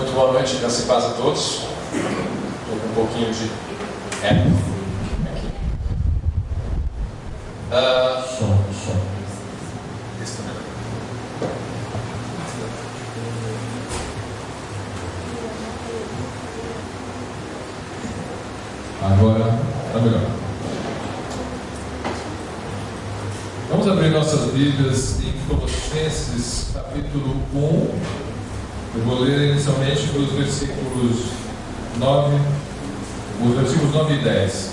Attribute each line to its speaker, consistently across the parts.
Speaker 1: Muito boa noite, graças e paz a todos. Estou com um pouquinho de eco aqui.
Speaker 2: Som.
Speaker 1: Esse também.
Speaker 2: Agora está melhor. Vamos abrir nossas Bíblias em Colossenses, capítulo 1. Eu vou ler inicialmente os versículos 9 e 10.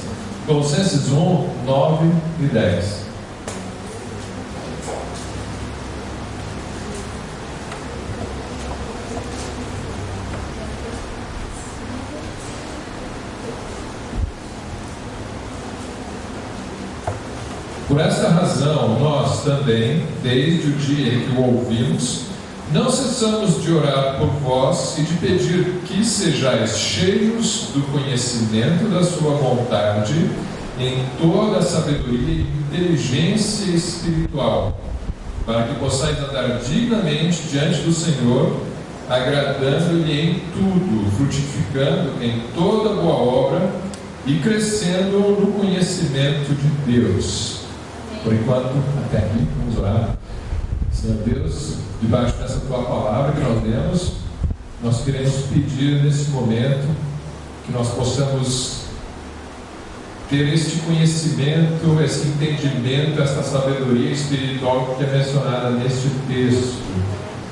Speaker 2: Colossenses 1, 9 e 10. Por esta razão, nós também, desde o dia em que o ouvimos, não cessamos de orar por vós e de pedir que sejais cheios do conhecimento da sua vontade, em toda a sabedoria e inteligência espiritual, para que possais andar dignamente diante do Senhor, agradando-lhe em tudo, frutificando em toda boa obra e crescendo no conhecimento de Deus. Por enquanto, até aqui, vamos orar. Senhor Deus, debaixo dessa tua palavra que nós lemos, nós queremos pedir nesse momento que nós possamos ter este conhecimento, esse entendimento, essa sabedoria espiritual que é mencionada neste texto.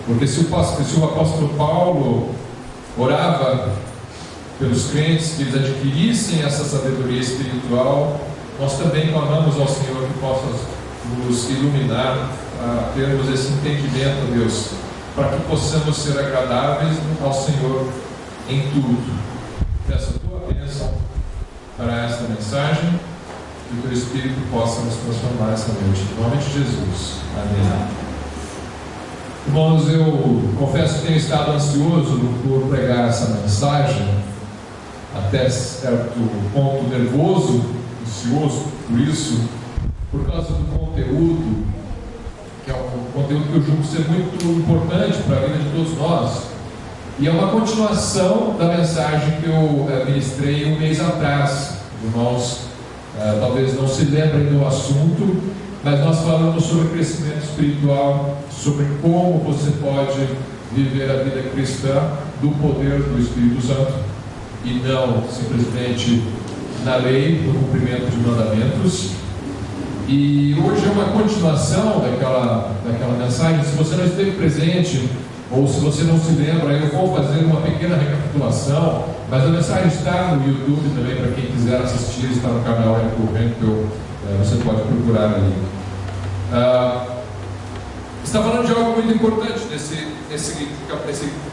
Speaker 2: Porque se o apóstolo Paulo orava pelos crentes que eles adquirissem essa sabedoria espiritual, nós também clamamos ao Senhor que possa nos iluminar a termos esse entendimento, Deus, para que possamos ser agradáveis ao Senhor em tudo. Peço a tua bênção para esta mensagem, que o teu Espírito possa nos transformar essa noite. Em nome de Jesus. Amém. Irmãos, eu confesso que tenho estado ansioso por pregar essa mensagem, até certo ponto nervoso, ansioso por isso, por causa do conteúdo, que é um conteúdo que eu julgo ser muito importante para a vida de todos nós, e é uma continuação da mensagem que eu ministrei um mês atrás. Irmãos, talvez não se lembrem do assunto, mas nós falamos sobre crescimento espiritual, sobre como você pode viver a vida cristã do poder do Espírito Santo e não simplesmente na lei, no cumprimento de mandamentos. E hoje é uma continuação daquela mensagem. Se você não esteve presente, ou se você não se lembra, eu vou fazer uma pequena recapitulação, mas a mensagem está no YouTube também, para quem quiser assistir, está no canal Recorrente, você pode procurar ali. Está falando de algo muito importante nesse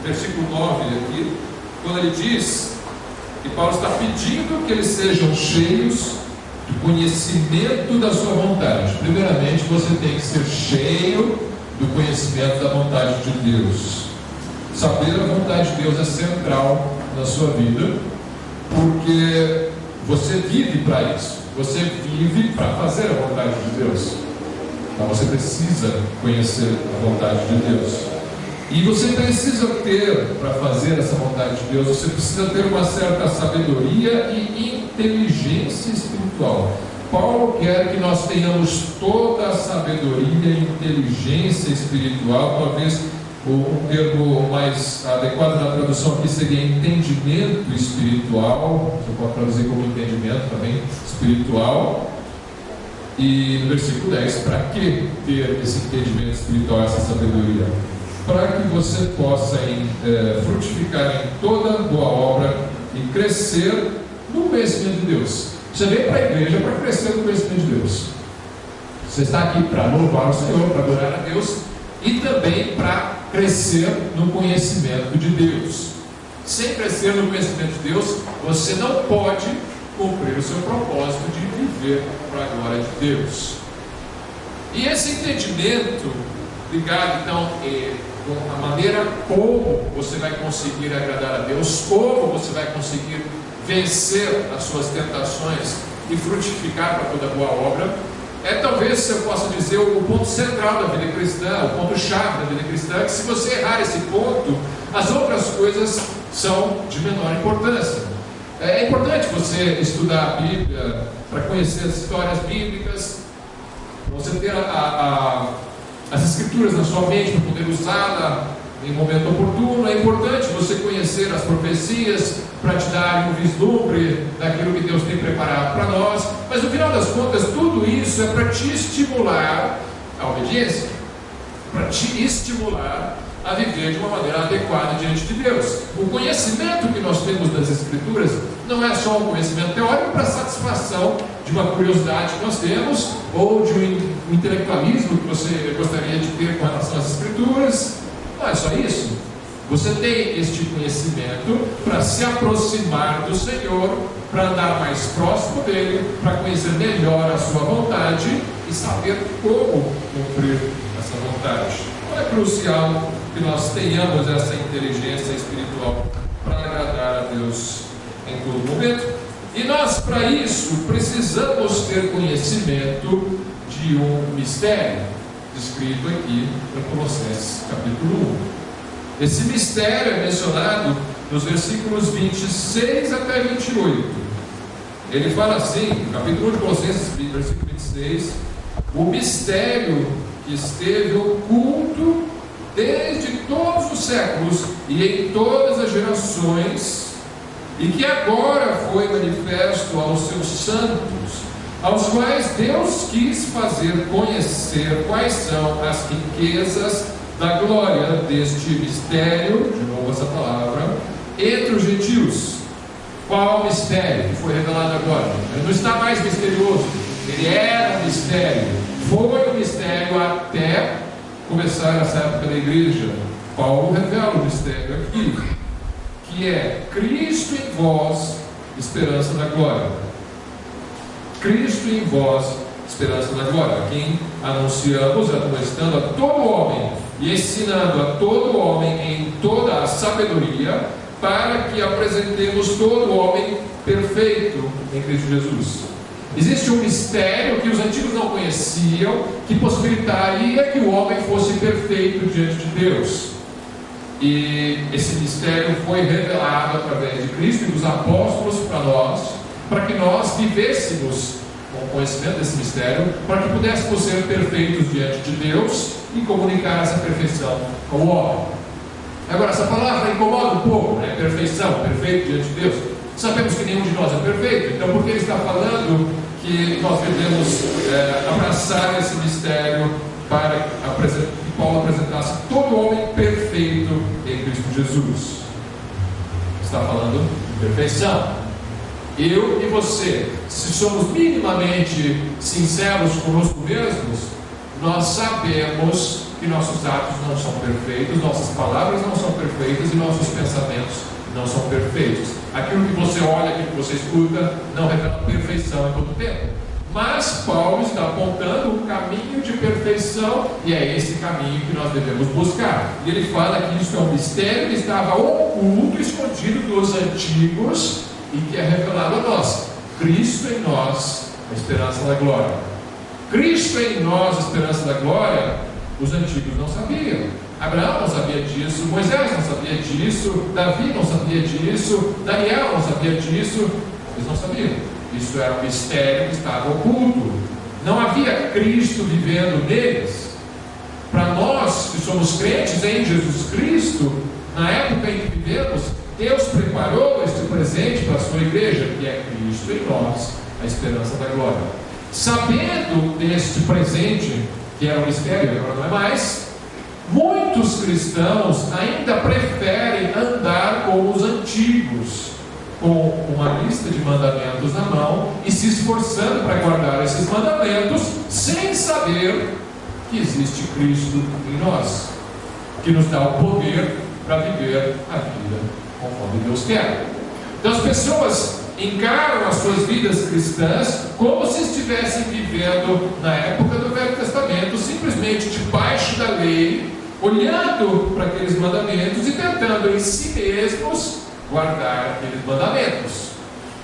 Speaker 2: versículo 9 aqui, quando ele diz que Paulo está pedindo que eles sejam cheios do conhecimento da sua vontade. Primeiramente, você tem que ser cheio do conhecimento da vontade de Deus. Saber a vontade de Deus é central na sua vida, porque você vive para isso. Você vive para fazer a vontade de Deus. Então você precisa conhecer a vontade de Deus. E você precisa ter, para fazer essa vontade de Deus, você precisa ter uma certa sabedoria e inteligência espiritual. Paulo quer que nós tenhamos toda a sabedoria e inteligência espiritual. Talvez o termo mais adequado na tradução aqui seria entendimento espiritual. Você pode traduzir como entendimento também espiritual. E no versículo 10, para que ter esse entendimento espiritual, essa sabedoria? Para que você possa frutificar em toda boa obra e crescer no conhecimento de Deus. Você veio para a igreja para crescer no conhecimento de Deus. Você está aqui para louvar o Senhor, para adorar a Deus e também para crescer no conhecimento de Deus. Sem crescer no conhecimento de Deus, você não pode cumprir o seu propósito de viver para a glória de Deus. E esse entendimento ligado então com a maneira como você vai conseguir agradar a Deus, como você vai conseguir vencer as suas tentações e frutificar para toda boa obra, é talvez, eu possa dizer, o ponto central da vida cristã, o ponto chave da vida cristã, que se você errar esse ponto, As outras coisas são de menor importância. É importante você estudar a Bíblia para conhecer as histórias bíblicas, para você ter as Escrituras na sua mente, para poder usá-la em momento oportuno. É importante você conhecer as profecias para te dar um vislumbre daquilo que Deus tem preparado para nós. Mas no final das contas, tudo isso é para te estimular a obediência, para te estimular a viver de uma maneira adequada diante de Deus. O conhecimento que nós temos das Escrituras não é só um conhecimento teórico para satisfação de uma curiosidade que nós temos, ou de um intelectualismo que você gostaria de ter com relação às Escrituras. Não é só isso. Você tem este conhecimento para se aproximar do Senhor, para andar mais próximo dele, para conhecer melhor a sua vontade e saber como cumprir essa vontade. Então é crucial que nós tenhamos essa inteligência espiritual para agradar a Deus em todo momento. E nós, para isso, precisamos ter conhecimento de um mistério descrito aqui em Colossenses capítulo 1. Esse mistério é mencionado nos versículos 26 até 28. Ele fala assim, capítulo 1 de Colossenses, versículo 26: o mistério que esteve oculto desde todos os séculos e em todas as gerações, e que agora foi manifesto aos seus santos, aos quais Deus quis fazer conhecer quais são as riquezas da glória deste mistério, de novo essa palavra, entre os gentios. Qual mistério que foi revelado agora? Ele não está mais misterioso, ele era um mistério, foi um mistério até começar essa época da igreja. Paulo revela o mistério aqui, que é Cristo em vós, esperança da glória. Cristo em vós, esperança da glória, a quem anunciamos, admoestando a todo homem e ensinando a todo homem em toda a sabedoria, para que apresentemos todo homem perfeito em Cristo Jesus. Existe um mistério que os antigos não conheciam, que possibilitaria que o homem fosse perfeito diante de Deus. E esse mistério foi revelado através de Cristo e dos apóstolos para nós, para que nós vivêssemos com o conhecimento desse mistério, para que pudéssemos ser perfeitos diante de Deus e comunicar essa perfeição com o homem. Agora, essa palavra incomoda um pouco, né? Perfeição, perfeito diante de Deus. Sabemos que nenhum de nós é perfeito, então por que ele está falando que nós devemos abraçar esse mistério para que Paulo apresentasse todo homem perfeito em Cristo Jesus? Está falando de perfeição. Eu e você, se somos minimamente sinceros conosco mesmos, nós sabemos que nossos atos não são perfeitos, nossas palavras não são perfeitas e nossos pensamentos não são perfeitos. Aquilo que você olha, aquilo que você escuta, não revela perfeição em todo o tempo. Mas Paulo está apontando um caminho de perfeição, e é esse caminho que nós devemos buscar. E ele fala que isso é um mistério que estava oculto, escondido dos antigos, e que é revelado a nós. Cristo em nós, a esperança da glória. Cristo em nós, a esperança da glória, os antigos não sabiam. Abraão não sabia disso, Moisés não sabia disso, Davi não sabia disso, Daniel não sabia disso. Eles não sabiam. Isso era um mistério que estava oculto. Não havia Cristo vivendo neles. Para nós que somos crentes em Jesus Cristo, na época em que vivemos, Deus preparou este presente para a sua igreja, que é Cristo em nós, a esperança da glória. Sabendo deste presente, que era um mistério, agora não é mais, muitos cristãos ainda preferem andar como os antigos, com uma lista de mandamentos na mão e se esforçando para guardar esses mandamentos, sem saber que existe Cristo em nós, que nos dá o poder para viver a vida conforme Deus quer. Então as pessoas encaram as suas vidas cristãs como se estivessem vivendo na época do Velho Testamento, simplesmente debaixo da lei, olhando para aqueles mandamentos e tentando em si mesmos guardar aqueles mandamentos.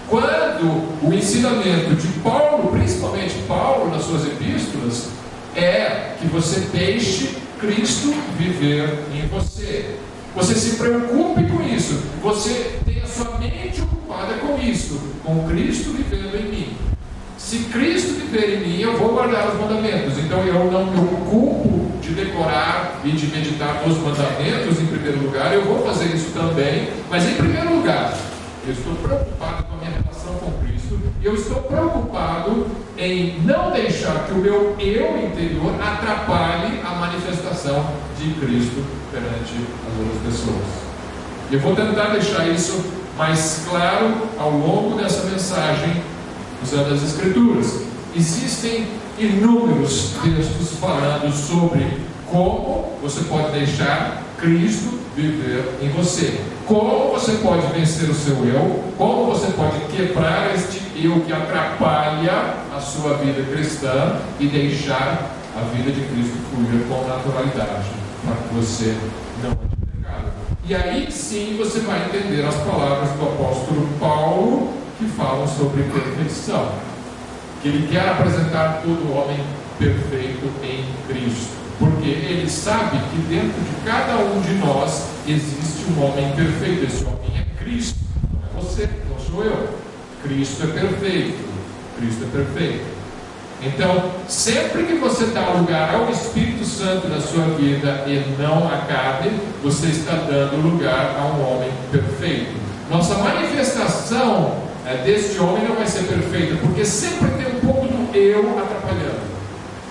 Speaker 2: Quando o ensinamento de Paulo, principalmente Paulo nas suas epístolas, é que você deixe Cristo viver em você. Você se preocupe com isso. Você tenha sua mente ocupada com isso, com Cristo vivendo em mim. Se Cristo viver em mim, eu vou guardar os mandamentos. Então eu não me ocupo de decorar e de meditar nos mandamentos em primeiro lugar. Eu vou fazer isso também, mas em primeiro lugar, eu estou preocupado com a minha relação com Cristo. E eu estou preocupado em não deixar que o meu eu interior atrapalhe a manifestação de Cristo perante as outras pessoas. Eu vou tentar deixar isso mais claro ao longo dessa mensagem, usando as Escrituras. Existem inúmeros textos falando sobre como você pode deixar Cristo viver em você. Como você pode vencer o seu eu, como você pode quebrar este eu que atrapalha a sua vida cristã e deixar a vida de Cristo fluir com naturalidade, para que você não ande em pecado. E aí sim você vai entender as palavras do apóstolo Paulo, que falam sobre perfeição, que ele quer apresentar todo homem perfeito em Cristo, porque ele sabe que dentro de cada um de nós existe um homem perfeito. Esse homem é Cristo, não é você, não sou eu. Cristo é perfeito, Cristo é perfeito. Então, sempre que você dá lugar ao Espírito Santo na sua vida e não a carne, você está dando lugar a um homem perfeito. Nossa manifestação deste homem não vai ser perfeita, porque sempre tem um pouco do eu atrapalhando.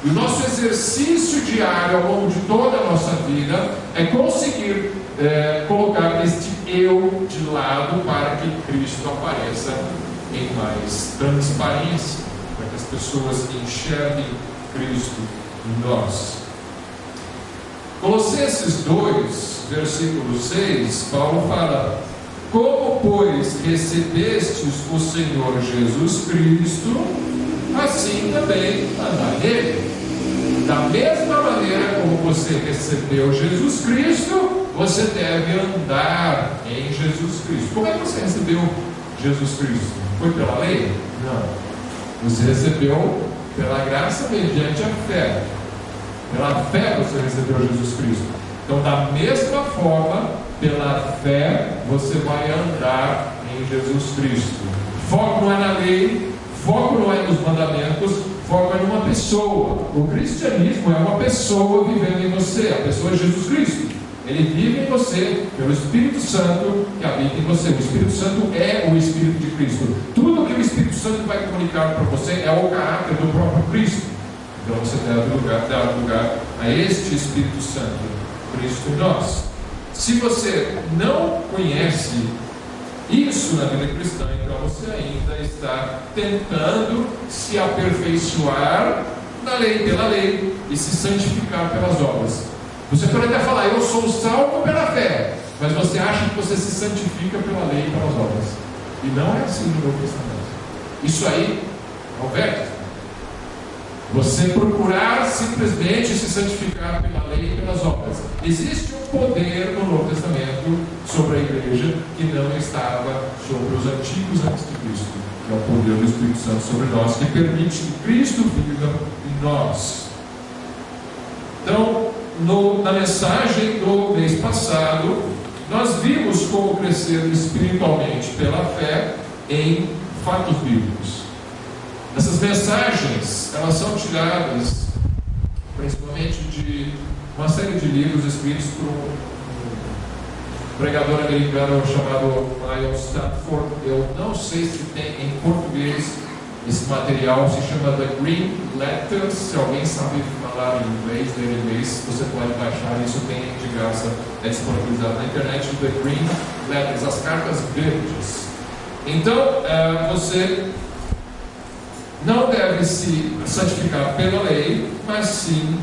Speaker 2: E o nosso exercício diário ao longo de toda a nossa vida é conseguir colocar este eu de lado para que Cristo apareça em mais transparência, para que as pessoas enxerguem Cristo em nós. Colossenses 2, versículo 6, Paulo fala: como, pois, recebestes o Senhor Jesus Cristo, assim também andai nele. Da mesma maneira como você recebeu Jesus Cristo, você deve andar em Jesus Cristo. Como é que você recebeu Jesus Cristo? Foi pela lei? Não. Você recebeu pela graça mediante a fé. Pela fé você recebeu Jesus Cristo. Então, da mesma forma, pela fé, você vai andar em Jesus Cristo. Foco não é na lei, foco não é nos mandamentos, foco é numa pessoa. O cristianismo é uma pessoa vivendo em você. A pessoa é Jesus Cristo. Ele vive em você pelo Espírito Santo que habita em você. O Espírito Santo é o Espírito de Cristo. Tudo que o Espírito Santo vai comunicar para você é o caráter do próprio Cristo. Então você deve dar lugar a este Espírito Santo, Cristo em nós. Se você não conhece isso na vida cristã, então você ainda está tentando se aperfeiçoar na lei, pela lei, e se santificar pelas obras. Você pode até falar: eu sou salvo pela fé, mas você acha que você se santifica pela lei e pelas obras. E não é assim no Novo Testamento. Isso aí é o verbo. Você procurar simplesmente se santificar pela lei e pelas obras. Existe um poder no Novo Testamento sobre a igreja que não estava sobre os antigos antes de Cristo, que é o poder do Espírito Santo sobre nós, que permite que Cristo viva em nós. Então, na mensagem do mês passado, nós vimos como crescer espiritualmente pela fé em fatos bíblicos. Essas mensagens, elas são tiradas principalmente de uma série de livros escritos por um pregador americano chamado Miles Stanford. Eu não sei se tem em português esse material, se chama The Green Letters. Se alguém sabe falar em inglês, ler inglês, você pode baixar isso, tem de graça, é disponibilizado na internet. The Green Letters, as cartas verdes. Então, você não deve se santificar pela lei, mas sim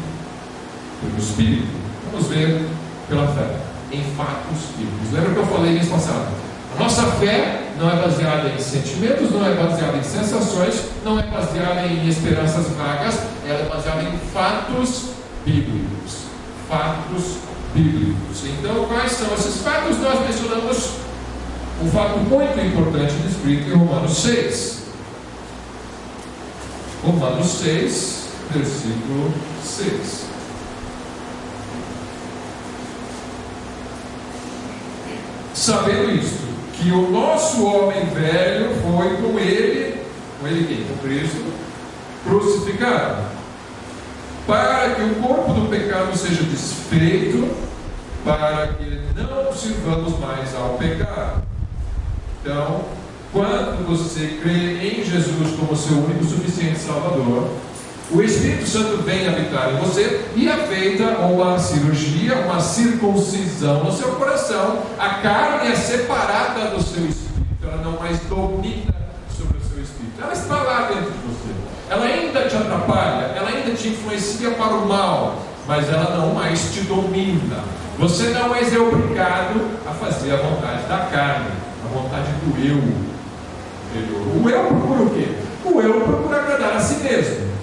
Speaker 2: pelo Espírito. Vamos ver pela fé, em fatos bíblicos. Lembra que eu falei mês passado? A nossa fé não é baseada em sentimentos, não é baseada em sensações, não é baseada em esperanças vagas, ela é baseada em fatos bíblicos. Fatos bíblicos. Então, quais são esses fatos? Nós mencionamos um fato muito importante descrito em Romanos 6. Romanos 6, versículo 6. sabendo isto, que o nosso homem velho foi com ele quem? Com Cristo, crucificado, para que o corpo do pecado seja desfeito, para que não sirvamos mais ao pecado. Então, quando você crê em Jesus como seu único e suficiente Salvador, o Espírito Santo vem habitar em você e é feita uma cirurgia, uma circuncisão no seu coração. A carne é separada do seu espírito, ela não mais domina sobre o seu espírito. Ela está lá dentro de você. Ela ainda te atrapalha, ela ainda te influencia para o mal, mas ela não mais te domina. Você não é obrigado a fazer a vontade da carne, a vontade do eu. O eu procura o quê? O eu procura agradar a si mesmo.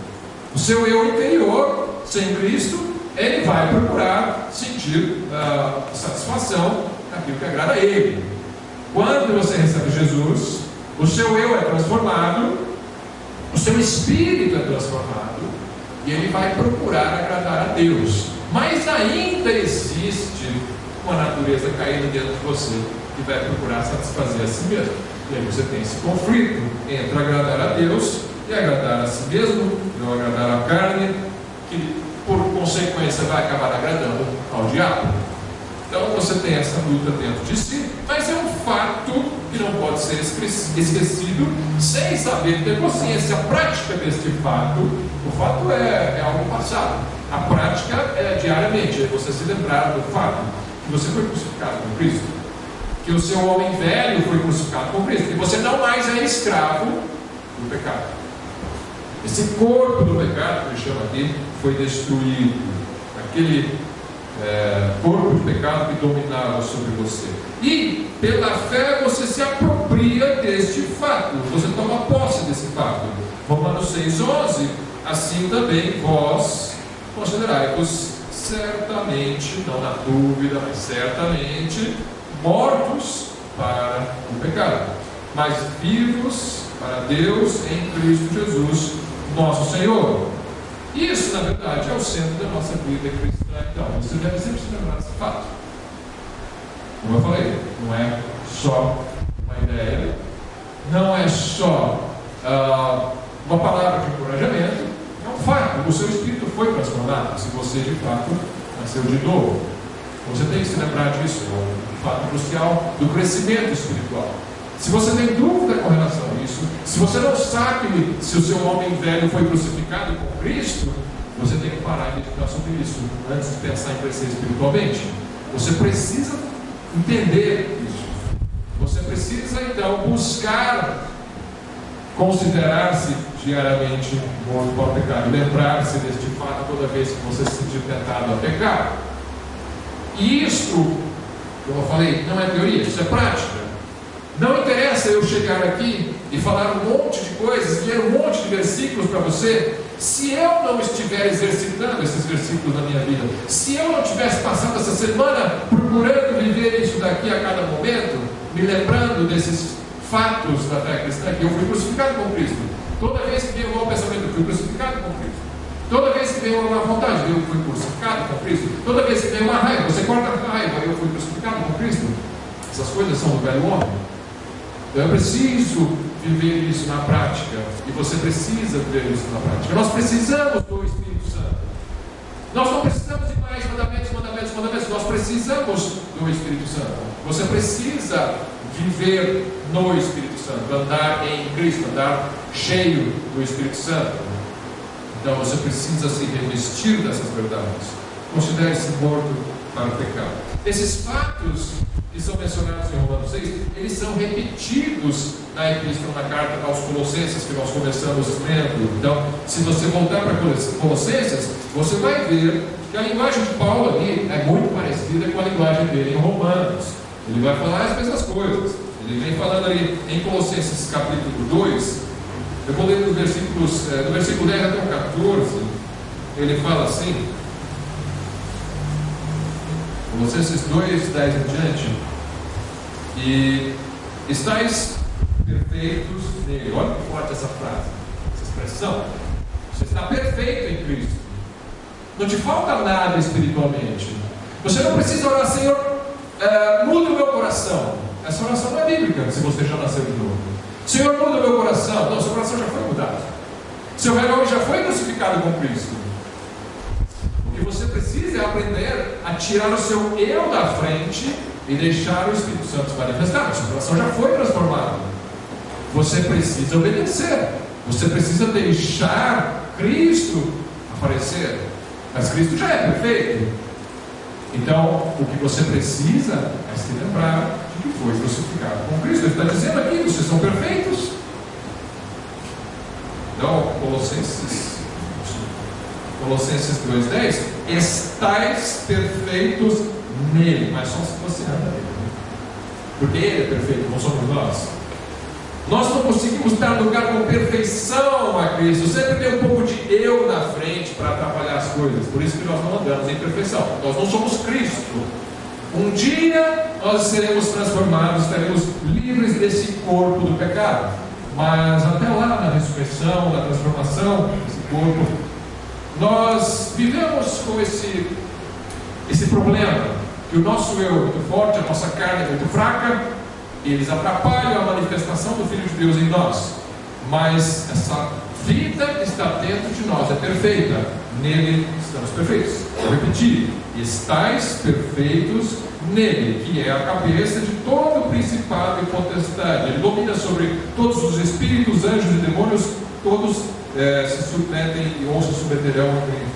Speaker 2: O seu eu interior, sem Cristo, ele vai procurar sentir satisfação naquilo que agrada a ele. Quando você recebe Jesus, o seu eu é transformado, o seu espírito é transformado, e ele vai procurar agradar a Deus. Mas ainda existe uma natureza caída dentro de você que vai procurar satisfazer a si mesmo. E aí você tem esse conflito entre agradar a Deus e agradar a si mesmo, não agradar a carne, que por consequência vai acabar agradando ao diabo. Então você tem essa luta dentro de si, mas é um fato que não pode ser esquecido sem saber ter consciência prática deste fato. O fato é algo passado. A prática é diariamente, é você se lembrar do fato que você foi crucificado com Cristo, que o seu homem velho foi crucificado com Cristo, que você não mais é escravo do pecado. Esse corpo do pecado, que ele chama aqui, foi destruído. Aquele corpo de pecado que dominava sobre você. E pela fé você se apropria deste fato, você toma posse desse fato. Romanos 6,11: assim também vós considerai-vos certamente, não na dúvida, mas certamente, mortos para o pecado, mas vivos para Deus em Cristo Jesus, nosso Senhor. Isso, na verdade, é o centro da nossa vida cristã. Então, você deve sempre se lembrar desse fato. Como eu falei, não é só uma ideia, não é só uma palavra de encorajamento, é um fato. O seu espírito foi transformado, se você de fato nasceu de novo. Você tem que se lembrar disso, é um fato crucial do crescimento espiritual. Se você tem dúvida com relação a isso, se você não sabe se o seu homem velho foi crucificado com Cristo, você tem que parar de meditar sobre isso antes de pensar em crescer espiritualmente. Você precisa entender isso. Você precisa então buscar considerar-se diariamente morto para o pecado, lembrar-se deste fato toda vez que você se sentir tentado a pecar. E isto, como eu falei, não é teoria, isso é prática. Não interessa eu chegar aqui e falar um monte de coisas, ler um monte de versículos para você, se eu não estiver exercitando esses versículos na minha vida, se eu não tivesse passado essa semana procurando viver isso daqui a cada momento, me lembrando desses fatos da fé cristã, que eu fui crucificado com Cristo. Toda vez que vem um mau pensamento, eu fui crucificado com Cristo. Toda vez que vem uma má vontade, eu fui crucificado com Cristo. Toda vez que vem uma raiva, você corta a raiva, eu fui crucificado com Cristo. Essas coisas são do velho homem. Então eu preciso viver isso na prática. E você precisa viver isso na prática. Nós precisamos do Espírito Santo. Nós não precisamos de mais mandamentos. Nós precisamos do Espírito Santo. Você precisa viver no Espírito Santo, andar em Cristo, andar cheio do Espírito Santo. Então você precisa se revestir dessas verdades. Considere-se morto para o pecado. Esses fatos que são mencionados em Romanos 6, eles são repetidos na epístola, na carta aos Colossenses, que nós começamos lendo. Então, se você voltar para Colossenses, você vai ver que a linguagem de Paulo ali é muito parecida com a linguagem dele em Romanos. Ele vai falar as mesmas coisas. Ele vem falando ali em Colossenses capítulo 2, eu vou ler dos versículos, do versículo 10 até o 14, ele fala assim, Colossenses 2, 10 em diante: e estáis perfeitos nele. Olha que forte essa frase, essa expressão. Você está perfeito em Cristo. Não te falta nada espiritualmente. Você não precisa orar, Senhor, muda o meu coração. Essa oração não é bíblica, se você já nasceu de novo. Senhor, muda o meu coração. Não, seu coração já foi mudado. Seu velho homem já foi crucificado com Cristo. O que você precisa é aprender a tirar o seu eu da frente e deixar o Espírito Santo se manifestar. O seu coração já foi transformado. Você precisa obedecer. Você precisa deixar Cristo aparecer. Mas Cristo já é perfeito. Então, o que você precisa é se lembrar de que foi crucificado com Cristo. Ele está dizendo aqui: vocês são perfeitos. Então, Colossenses 2,10: estais perfeitos nele. Mas só se você anda nele. Porque ele é perfeito, não somos nós. Nós não conseguimos dar lugar com perfeição a Cristo. Sempre tem um pouco de eu na frente para atrapalhar as coisas. Por isso que nós não andamos em perfeição. Nós não somos Cristo. Um dia nós seremos transformados, estaremos livres desse corpo do pecado. Mas até lá, na ressurreição, na transformação desse corpo, nós vivemos com esse problema, que o nosso eu é muito forte, a nossa carne é muito fraca. Eles atrapalham a manifestação do Filho de Deus em nós. Mas essa vida que está dentro de nós é perfeita. Nele estamos perfeitos. Vou repetir: estais perfeitos nele, que é a cabeça de todo o principado e potestade. Ele domina sobre todos os espíritos, anjos e demônios. Todos se submetem ou se submeterão,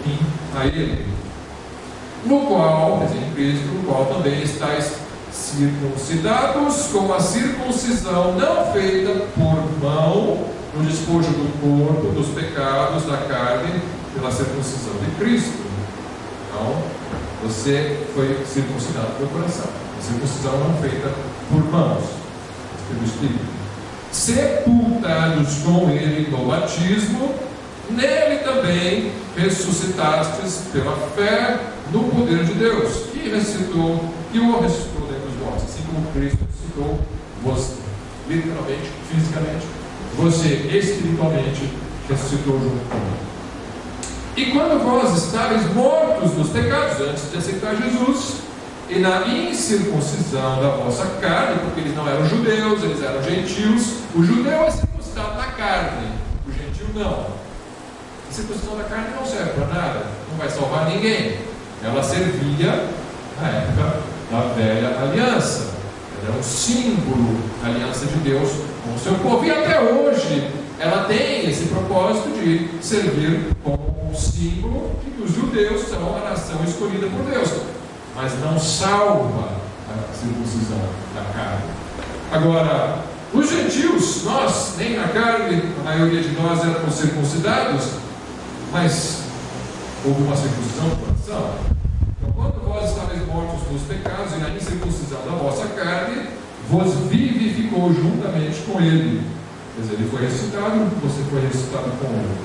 Speaker 2: enfim, a ele. No qual, em Cristo, no qual também estais circuncidados com a circuncisão não feita por mão, no despojo do corpo, dos pecados da carne, pela circuncisão de Cristo. Então, você foi circuncidado pelo coração. A circuncisão não feita por mãos, mas pelo Espírito. Sepultados com ele no batismo, nele também ressuscitastes pela fé no poder de Deus, que o ressuscitou dentre os mortos, assim como Cristo ressuscitou você, literalmente, fisicamente, você espiritualmente ressuscitou junto com ele. E quando vós estáveis mortos nos pecados, antes de aceitar Jesus, e na incircuncisão da vossa carne, porque eles não eram judeus, eles eram gentios. O judeu é circuncidado na carne, o gentio não. A circuncisão da carne não serve para nada, não vai salvar ninguém. Ela servia na época da velha aliança. Ela era um símbolo da aliança de Deus com o seu povo. E até hoje ela tem esse propósito de servir como um símbolo de que os judeus são a nação escolhida por Deus. Mas não salva a circuncisão da carne. Agora, os gentios, nós, nem na carne, a maioria de nós éramos circuncidados, mas houve uma circuncisão do coração. Então, quando vós estáveis mortos nos pecados e na incircuncisão da vossa carne, vos vivificou juntamente com ele. Quer dizer, ele foi ressuscitado, você foi ressuscitado com ele,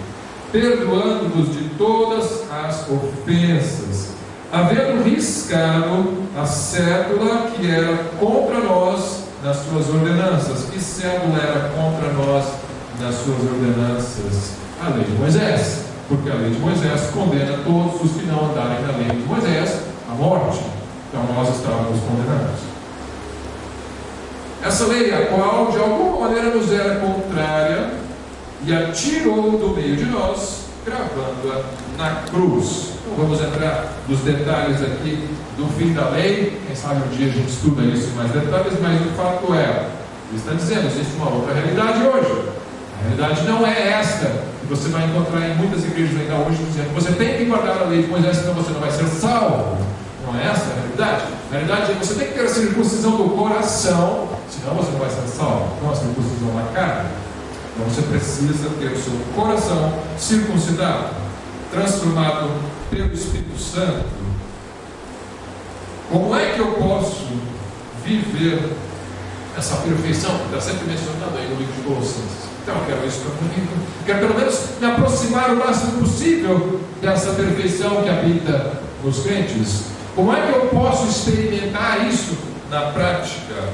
Speaker 2: perdoando-vos de todas as ofensas, havendo riscado a cédula que era contra nós nas suas ordenanças. Que cédula era contra nós nas suas ordenanças? A lei de Moisés, porque a lei de Moisés condena todos os que não andarem na lei de Moisés à morte. Então nós estávamos condenados. Essa lei, a qual de alguma maneira nos era contrária, e a tirou do meio de nós, gravando-a na cruz. Não vamos entrar nos detalhes aqui do fim da lei, quem sabe um dia a gente estuda isso em mais detalhes, mas o fato é, ele está dizendo, existe uma outra realidade hoje. A realidade não é esta, que você vai encontrar em muitas igrejas ainda hoje, dizendo que você tem que guardar a lei de Moisés, senão você não vai ser salvo. Não é essa a realidade. A realidade é que você tem que ter a circuncisão do coração, senão você não vai ser salvo. Não a circuncisão da carne. Então você precisa ter o seu coração circuncidado, transformado pelo Espírito Santo. Como é que eu posso viver essa perfeição que está sempre mencionando aí no livro de Colossenses? Então eu quero isso para mim. Quero pelo menos me aproximar o máximo possível dessa perfeição que habita nos crentes. Como é que eu posso experimentar isso na prática?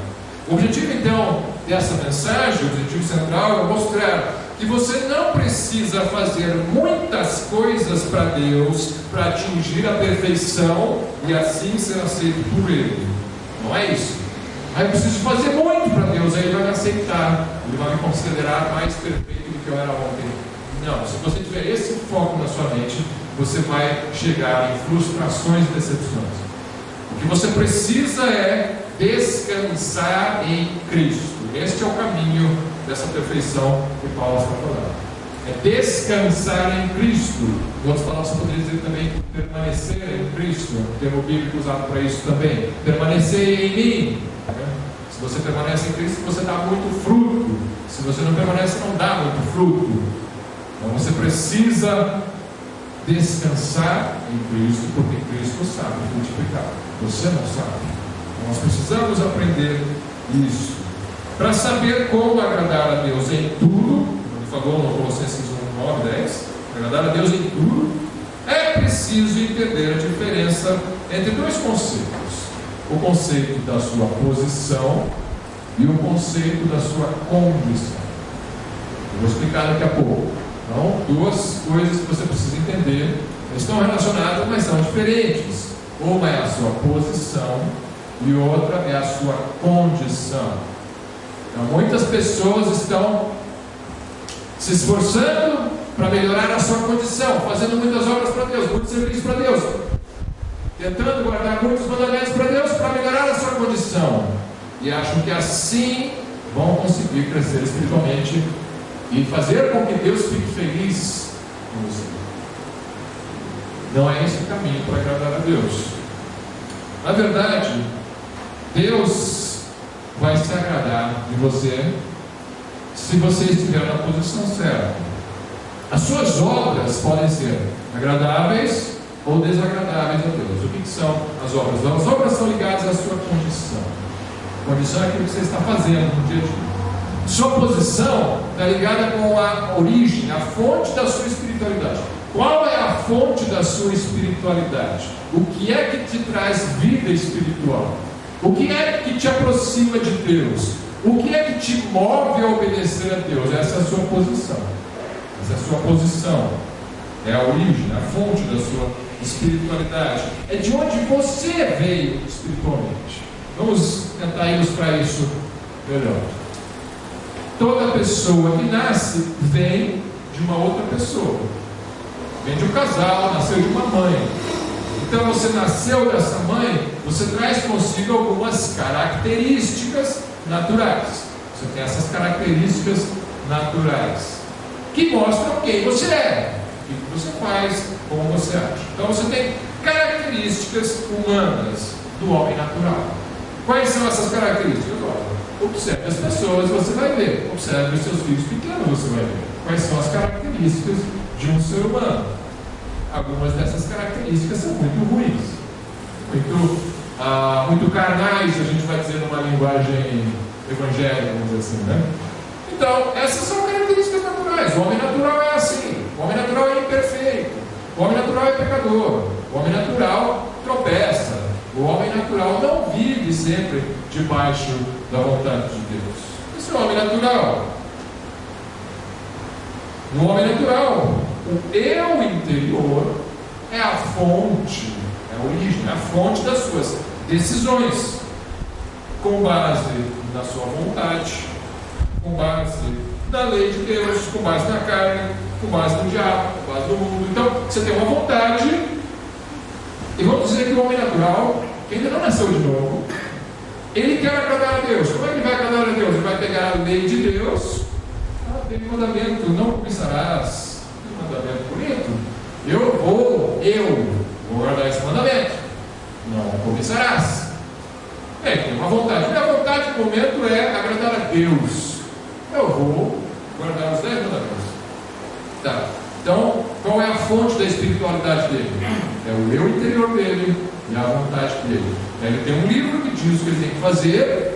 Speaker 2: O objetivo então dessa mensagem, o objetivo central é mostrar que você não precisa fazer muitas coisas para Deus para atingir a perfeição e assim ser aceito por Ele. Não é isso. Eu preciso fazer muito para Deus, aí Ele vai me aceitar, Ele vai me considerar mais perfeito do que eu era ontem. Não, se você tiver esse foco na sua mente, você vai chegar em frustrações e decepções. O que você precisa é descansar em Cristo. Este é o caminho dessa perfeição que Paulo está falando. É descansar em Cristo. Em outras palavras, você poderia dizer também permanecer em Cristo. O termo bíblico usado para isso também. Permanecer em mim. Se você permanece em Cristo, você dá muito fruto. Se você não permanece, não dá muito fruto. Então você precisa descansar em Cristo, porque Cristo sabe frutificar. Você não sabe. Nós precisamos aprender isso. Para saber como agradar a Deus em tudo, ele falou no Colossenses 1:9-10, agradar a Deus em tudo, é preciso entender a diferença entre dois conceitos: o conceito da sua posição e o conceito da sua condição. Eu vou explicar daqui a pouco. Então, duas coisas que você precisa entender, estão relacionadas, mas são diferentes. Uma é a sua posição e outra é a sua condição. Então, muitas pessoas estão se esforçando para melhorar a sua condição, fazendo muitas obras para Deus, muito serviço para Deus, tentando guardar muitos mandamentos para Deus para melhorar a sua condição, e acham que assim vão conseguir crescer espiritualmente e fazer com que Deus fique feliz com você. Não é esse o caminho para agradar a Deus. Na verdade, Deus vai se agradar de você se você estiver na posição certa. As suas obras podem ser agradáveis ou desagradáveis a Deus. O que são as obras? As obras são ligadas à sua condição. A condição é aquilo que você está fazendo no dia a dia. Sua posição está ligada com a origem, a fonte da sua espiritualidade. Qual é a fonte da sua espiritualidade? O que é que te traz vida espiritual? O que é que te aproxima de Deus? O que é que te move a obedecer a Deus? Essa é a sua posição. Essa é a sua posição. É a origem, a fonte da sua espiritualidade. É de onde você veio espiritualmente. Vamos tentar ilustrar isso melhor. Toda pessoa que nasce vem de uma outra pessoa. Vem de um casal, nasceu de uma mãe. Então você nasceu dessa mãe, você traz consigo algumas características naturais. Você tem essas características naturais que mostram quem você é, o que você faz, como você age. Então você tem características humanas do homem natural. Quais são essas características? Observe as pessoas, você vai ver. Observe os seus filhos pequenos, você vai ver. Quais são as características de um ser humano? Algumas dessas características são muito ruins, muito carnais, a gente vai dizer numa linguagem evangélica, vamos dizer assim, né? Então, essas são características naturais. O homem natural é assim. O homem natural é imperfeito. O homem natural é pecador. O homem natural tropeça. O homem natural não vive sempre debaixo da vontade de Deus. Esse é o homem natural. No homem natural, o eu interior é a fonte, é a origem, é a fonte das suas decisões, com base na sua vontade, com base na lei de Deus, com base na carne, com base no diabo, com base no mundo. Então, você tem uma vontade, e vamos dizer que o homem natural, que ainda não nasceu de novo, ele quer agradar a Deus. Como é que ele vai agradar a Deus? Ele vai pegar a lei de Deus. Tem um mandamento, não cobiçarás. Que mandamento bonito. Eu vou guardar esse mandamento. Não cobiçarás. Tem uma vontade. Minha vontade no momento é agradar a Deus. Eu vou guardar os 10 mandamentos. Tá. Então, qual é a fonte da espiritualidade dele? É o eu interior dele e a vontade dele. Ele tem um livro que diz o que ele tem que fazer.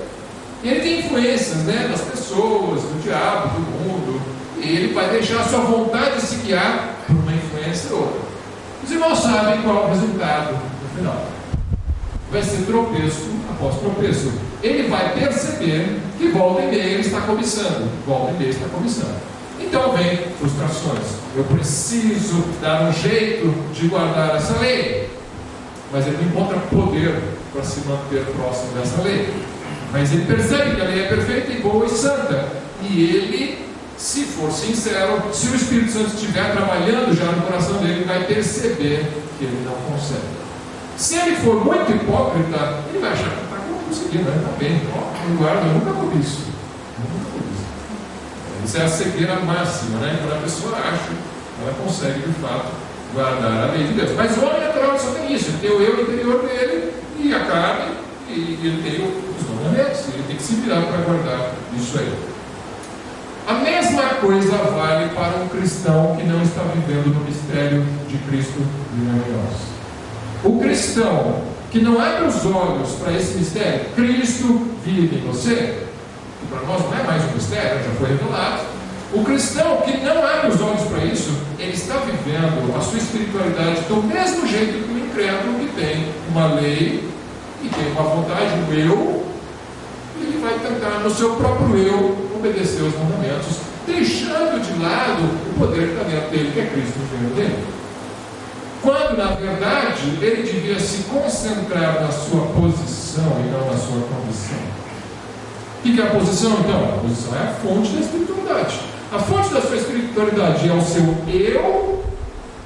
Speaker 2: E ele tem influências, né, das pessoas, do diabo, do mundo. E ele vai deixar a sua vontade se guiar por uma influência ou outra. Os irmãos sabem qual é o resultado no final. Vai ser tropeço após tropeço. Ele vai perceber que volta e meia ele está cobiçando. Volta e meia está cobiçando. Então vem frustrações. Eu preciso dar um jeito de guardar essa lei. Mas ele não encontra poder para se manter próximo dessa lei. Mas ele percebe que a lei é perfeita e boa e santa. E ele, se for sincero, se o Espírito Santo estiver trabalhando já no coração dele, vai perceber que ele não consegue. Se ele for muito hipócrita, ele vai achar que está conseguindo, né? Está bem, não guarda, eu nunca vou isso. Isso é a cegueira máxima, né? Quando a pessoa acha, ela consegue de fato guardar a lei de Deus. Mas o homem natural só tem isso, ele tem o eu interior dele e a carne, e ele tem os mandamentos, ele tem que se virar para guardar isso aí. A mesma coisa vale para um cristão que não está vivendo no mistério de Cristo vivendo em nós. O cristão que não abre os olhos para esse mistério, Cristo vive em você, que para nós não é mais um mistério, já foi revelado. O cristão que não abre os olhos para isso, ele está vivendo a sua espiritualidade do mesmo jeito que o incrédulo, que tem uma lei e tem uma vontade, um eu, e ele vai tentar no seu próprio eu obedecer os mandamentos, deixando de lado o poder que está dentro dele, que é Cristo vivendo dele. Quando, na verdade, ele devia se concentrar na sua posição e não na sua condição. O que é a posição, então? A posição é a fonte da espiritualidade. A fonte da sua espiritualidade é o seu eu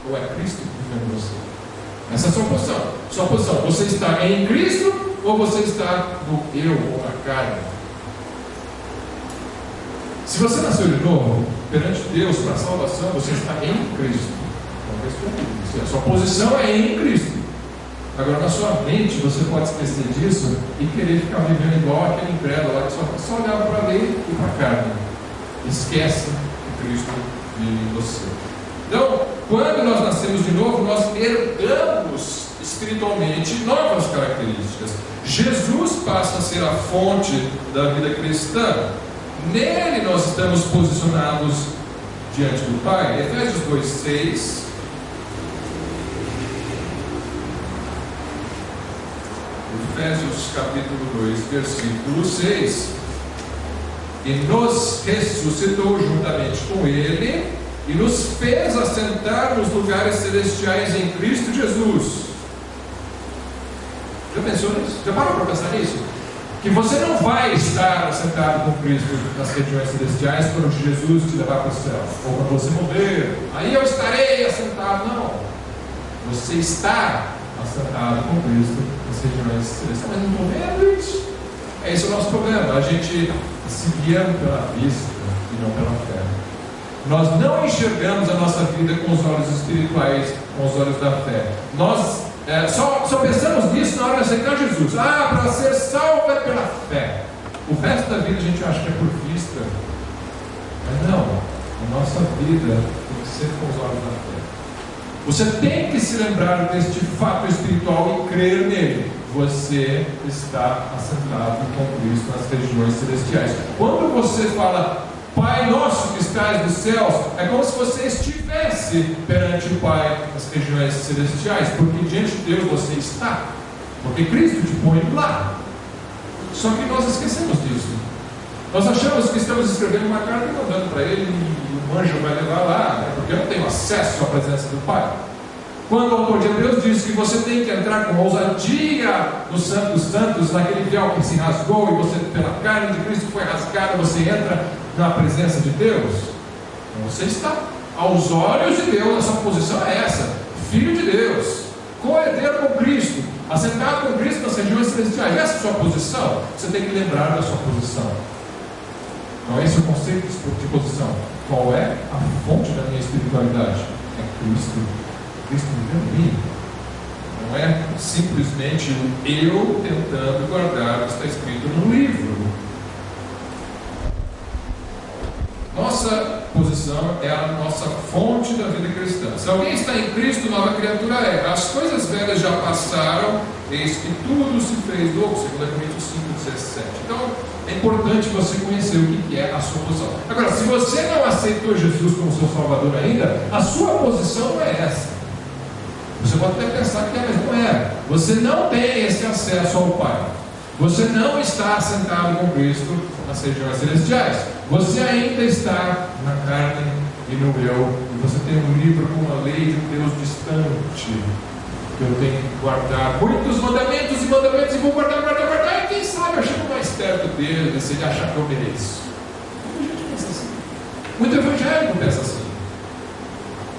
Speaker 2: ou é Cristo vivendo em você? Essa é a sua posição. Sua posição, você está em Cristo ou você está no eu ou na carne? Se você nasceu de novo, perante Deus, para a salvação, você está em Cristo. A sua posição é em Cristo. Agora, na sua mente, você pode esquecer disso e querer ficar vivendo igual aquele incrédulo lá que só olhava para a lei e para a carne. Esquece que Cristo vive em você. Então, quando nós nascemos de novo, nós herdamos espiritualmente novas características. Jesus passa a ser a fonte da vida cristã. Nele nós estamos posicionados diante do Pai. Efésios 2:6. Efésios capítulo 2, versículo 6. E nos ressuscitou juntamente com Ele e nos fez assentar nos lugares celestiais em Cristo Jesus. Já pensou nisso? Já parou para pensar nisso? Que você não vai estar assentado com Cristo nas regiões celestiais quando Jesus te levar para o céu, ou quando você morrer, aí eu estarei assentado. Não. Você está assentado com Cristo nas regiões celestiais. Mas não estou vendo isso. Esse é o nosso problema. A gente se guia pela vista e não pela fé. Nós não enxergamos a nossa vida com os olhos espirituais, com os olhos da fé. Nós só pensamos nisso na hora de aceitar Jesus. Para ser salvo é pela fé. O resto da vida a gente acha que é por vista. Mas não. A nossa vida tem que ser com os olhos da fé. Você tem que se lembrar deste fato espiritual e crer nele. Você está assentado com Cristo nas regiões celestiais. Quando você fala Pai nosso que estás nos céus, é como se você estivesse perante o Pai nas regiões celestiais, porque diante de Deus você está, porque Cristo te põe lá. Só que nós esquecemos disso. Nós achamos que estamos escrevendo uma carta e mandando para Ele e o anjo vai levar lá, né? Porque eu não tenho acesso à presença do Pai. Quando o autor de Hebreus diz que você tem que entrar com ousadia no Santo dos Santos, naquele véu que se rasgou e você, pela carne de Cristo, foi rasgada, você entra na presença de Deus, então você está aos olhos de Deus. A sua posição é essa: filho de Deus, co-herdeiro com Cristo, assentado com Cristo nas regiões celestiais. Essa é a sua posição. Você tem que lembrar da sua posição. Então esse é o conceito de posição. Qual é a fonte da minha espiritualidade? É Cristo. Cristo vivendo em mim. Não é simplesmente o eu tentando guardar o que está escrito no livro. Nossa posição é a nossa fonte da vida cristã. Se alguém está em Cristo, nova criatura é. As coisas velhas já passaram, eis que tudo se fez novo. 2 Coríntios 5:17. Então, é importante você conhecer o que é a sua posição. Agora, se você não aceitou Jesus como seu Salvador ainda, a sua posição não é essa. Você pode até pensar que é, mas não é. Você não tem esse acesso ao Pai. Você não está sentado com Cristo nas regiões celestiais. Você ainda está na carne e no eu. E você tem um livro com uma lei de um Deus distante. que eu tenho que guardar muitos mandamentos e mandamentos e vou guardar, e quem sabe eu chego mais perto dele, se ele achar que eu mereço. Muita gente pensa assim. Muito evangélico pensa assim.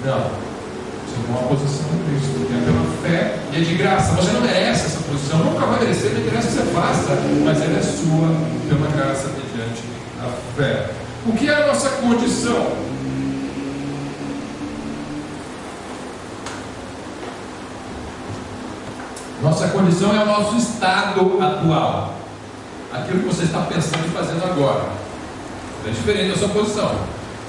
Speaker 2: Não. Você tem uma posição em Cristo, é pela fé e é de graça. Você não merece essa posição, nunca vai merecer, não interessa o que você faça, mas ela é sua pela graça mediante a fé. O que é a nossa condição? Nossa condição é o nosso estado atual, aquilo que você está pensando e fazendo agora. É diferente da sua posição.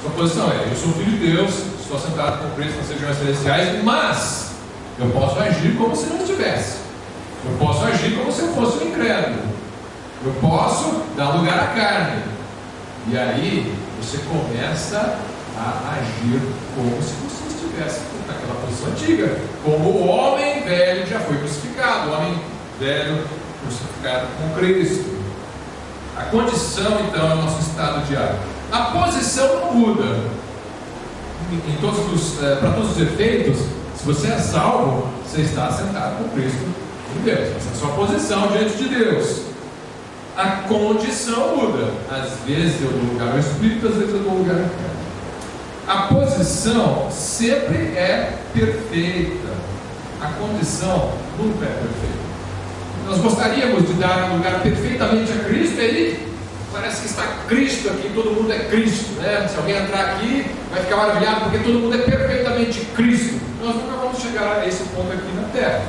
Speaker 2: Sua posição é: eu sou filho de Deus, estou sentado com Cristo nas regiões celestiais, mas eu posso agir como se não estivesse. Eu posso agir como se eu fosse um incrédulo. Eu posso dar lugar à carne. E aí você começa a agir como se você estivesse naquela posição antiga, como o homem velho já foi crucificado, o homem velho crucificado com Cristo. A condição então é o nosso estado diário. A posição não muda. Para todos os efeitos, se você é salvo, você está sentado com Cristo em Deus. Essa é a sua posição diante de Deus. A condição muda. Às vezes eu dou lugar ao Espírito, às vezes eu dou lugar à carne. A posição sempre é perfeita. A condição nunca é perfeita. Nós gostaríamos de dar um lugar perfeitamente a Cristo, e aí parece que está Cristo aqui, todo mundo é Cristo, né? Se alguém entrar aqui, vai ficar maravilhado, porque todo mundo é perfeitamente Cristo. Nós nunca vamos chegar a esse ponto aqui na Terra.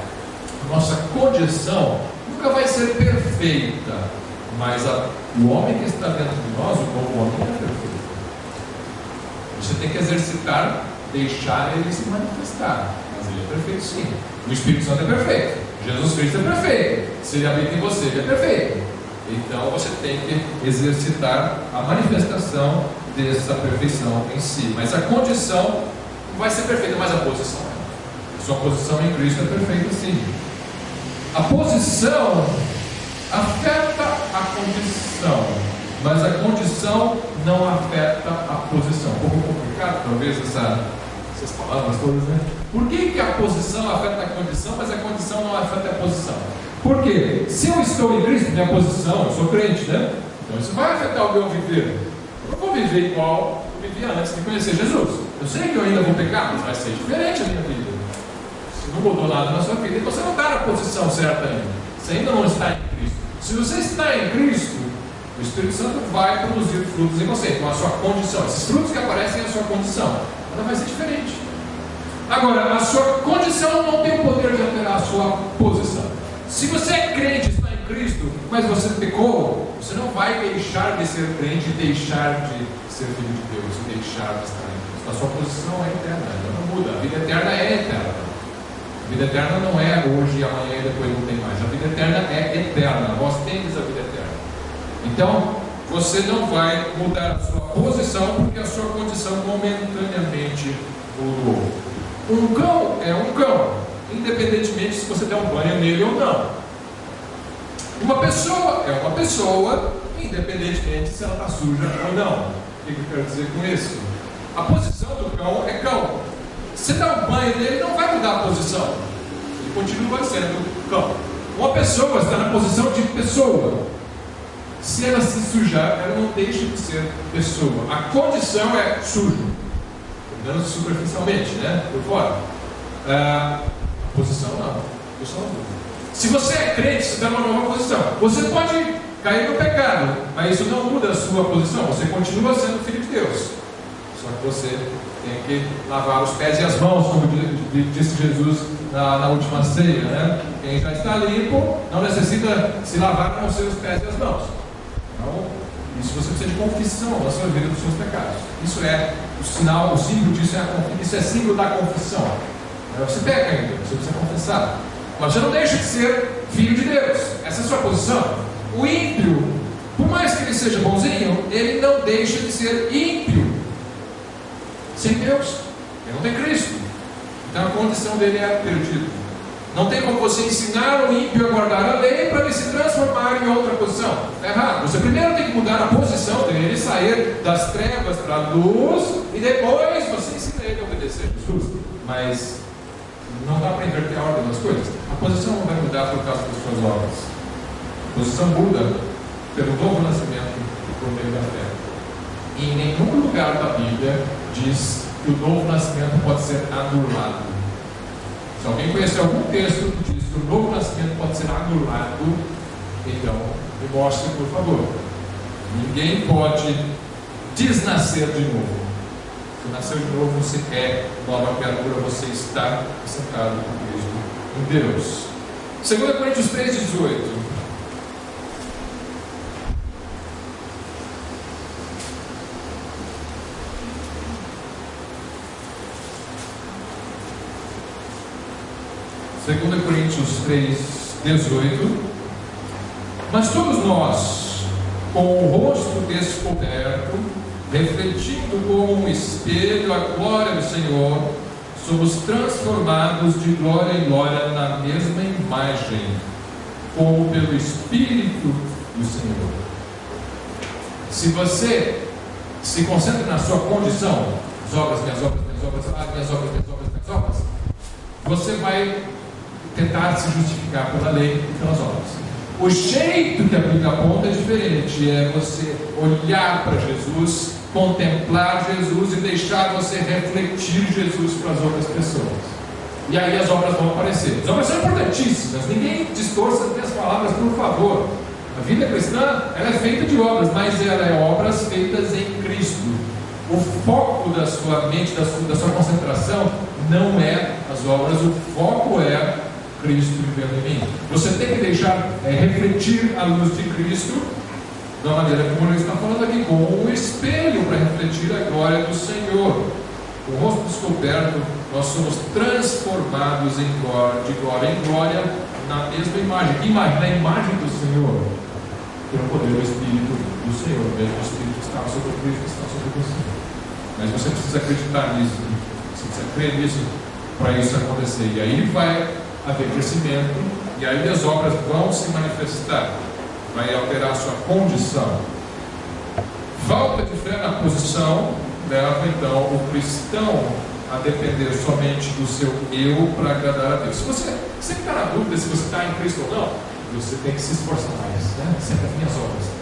Speaker 2: Nossa condição nunca vai ser perfeita, mas o homem que está dentro de nós, o novo homem, é perfeito. Você tem que exercitar, deixar ele se manifestar, mas ele é perfeito sim. O Espírito Santo é perfeito, Jesus Cristo é perfeito, se ele habita em você, ele é perfeito. Então você tem que exercitar a manifestação dessa perfeição em si. Mas a condição não vai ser perfeita, mas a posição é. A sua posição em Cristo é perfeita sim. A posição afeta a condição, mas a condição não afeta a posição. Um pouco complicado talvez essas palavras todas, né? Por que a posição afeta a condição, mas a condição não afeta a posição? Porque se eu estou em Cristo, minha posição, eu sou crente, né? Então isso vai afetar o meu viver. Eu não vou viver igual eu vivia antes de conhecer Jesus. Eu sei que eu ainda vou pecar, mas vai ser diferente a minha vida. Se não mudou nada na sua vida, então você não está na posição certa ainda. Você ainda não está em Cristo. Se você está em Cristo, o Espírito Santo vai produzir frutos em você. Então a sua condição, esses frutos que aparecem é a sua condição, ela vai ser diferente. Agora, a sua condição não tem o poder de alterar a sua posição. Se você é crente, está em Cristo, mas você pecou, você não vai deixar de ser crente, deixar de ser filho de Deus, deixar de estar em Cristo. A sua posição é eterna, ela não muda. A vida eterna é eterna. A vida eterna não é hoje, amanhã e depois não tem mais. A vida eterna é eterna. Nós temos a vida eterna. Então, você não vai mudar a sua posição porque a sua condição momentaneamente mudou. Um cão é um cão, independentemente se você der um banho nele ou não. Uma pessoa é uma pessoa, independentemente se ela está suja ou não. O que eu quero dizer com isso? A posição do cão é cão. Se você dá um banho nele, não vai mudar a posição. Ele continua sendo cão. Uma pessoa está na posição de pessoa. Se ela se sujar, ela não deixa de ser pessoa. A condição é sujo. Olhando superficialmente, né? Por fora. A posição não. A posição não. Se você é crente, você está numa nova posição. Você pode cair no pecado, mas isso não muda a sua posição. Você continua sendo filho de Deus. Só que você tem que lavar os pés e as mãos, como disse Jesus na última ceia, né? Quem já está limpo não necessita se lavar com os seus pés e as mãos. Então, isso você precisa de confissão na sua vida dos seus pecados. Isso é o sinal, o símbolo disso é a confissão. Isso é símbolo da confissão. Você peca ainda, você precisa confessar. Mas você não deixa de ser filho de Deus. Essa é a sua posição. O ímpio, por mais que ele seja bonzinho, ele não deixa de ser ímpio. Sem Deus. Ele não tem Cristo. Então a condição dele é perdido. Não tem como você ensinar o ímpio a guardar a lei para ele se transformar em outra posição. Está errado. Você primeiro tem que mudar a posição dele, sair das trevas para a luz, e depois você ensina ele a obedecer Jesus. Mas Não dá para inverter a ordem das coisas. A posição não vai mudar por causa das suas obras. A posição muda pelo novo nascimento por meio da fé. E em nenhum lugar da Bíblia diz que o novo nascimento pode ser anulado. Se alguém conhecer algum texto que diz que o novo nascimento pode ser anulado, então me mostre, por favor. Ninguém pode desnascer de novo. Se nasceu de novo, você é nova criatura, você está sentado com Cristo em Deus. 2 Coríntios 3,18. Segunda Coríntios 3,18. Mas todos nós, com o rosto descoberto, refletindo como um espelho a glória do Senhor, somos transformados de glória em glória na mesma imagem, como pelo Espírito do Senhor. Se você se concentra na sua condição, as obras, minhas obras, minhas obras, minhas obras, minhas obras, minhas obras, você vai tentar se justificar pela lei e pelas obras. O jeito que a Bíblia aponta é diferente, é você olhar para Jesus, contemplar Jesus e deixar você refletir Jesus para as outras pessoas. E aí as obras vão aparecer. As obras são importantíssimas, ninguém distorça as minhas palavras, por favor. A vida cristã, ela é feita de obras, mas ela é obras feitas em Cristo. O foco da sua mente, da sua concentração, não é as obras, o foco é Cristo vivendo em mim. Você tem que deixar refletir a luz de Cristo da maneira como ele está falando aqui, com um espelho para refletir a glória do Senhor. O rosto descoberto, nós somos transformados de glória em glória na mesma imagem. Que imagem? Na imagem do Senhor, pelo poder do Espírito do Senhor. O mesmo Espírito que está sobre Cristo, que está sobre você. Mas você precisa acreditar nisso, você precisa crer nisso para isso acontecer. E aí vai haver crescimento, e aí as obras vão se manifestar, vai alterar a sua condição. Falta de fé na posição leva então o cristão a depender somente do seu eu para agradar a Deus. Se você sempre está na dúvida se você está em Cristo ou não, você tem que se esforçar mais, né? Sempre as minhas obras.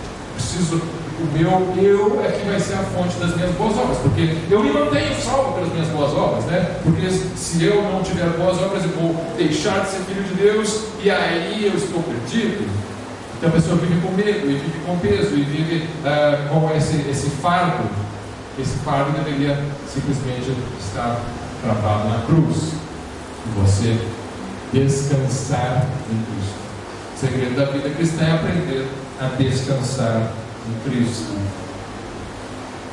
Speaker 2: O meu eu é que vai ser a fonte das minhas boas obras, porque eu me mantenho salvo pelas minhas boas obras, né? Porque se eu não tiver boas obras, eu vou deixar de ser filho de Deus, e aí eu estou perdido. Então a pessoa vive com medo, e vive com peso, e vive com esse fardo. Esse fardo deveria simplesmente estar travado na cruz, e você descansar em Cristo. O segredo da vida cristã é aprender a descansar em Cristo.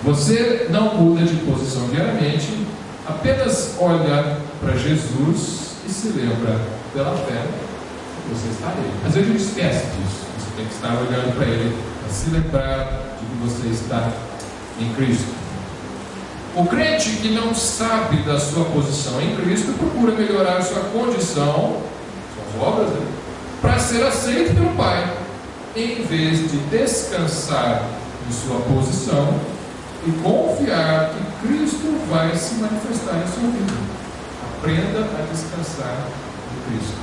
Speaker 2: Você não muda de posição diariamente, apenas olha para Jesus e se lembra pela fé que você está nele. Às vezes a gente esquece disso. Você tem que estar olhando para ele, para se lembrar de que você está em Cristo. O crente que não sabe da sua posição em Cristo procura melhorar sua condição, suas obras, para ser aceito pelo Pai, em vez de descansar em sua posição e confiar que Cristo vai se manifestar em sua vida. Aprenda a descansar em Cristo.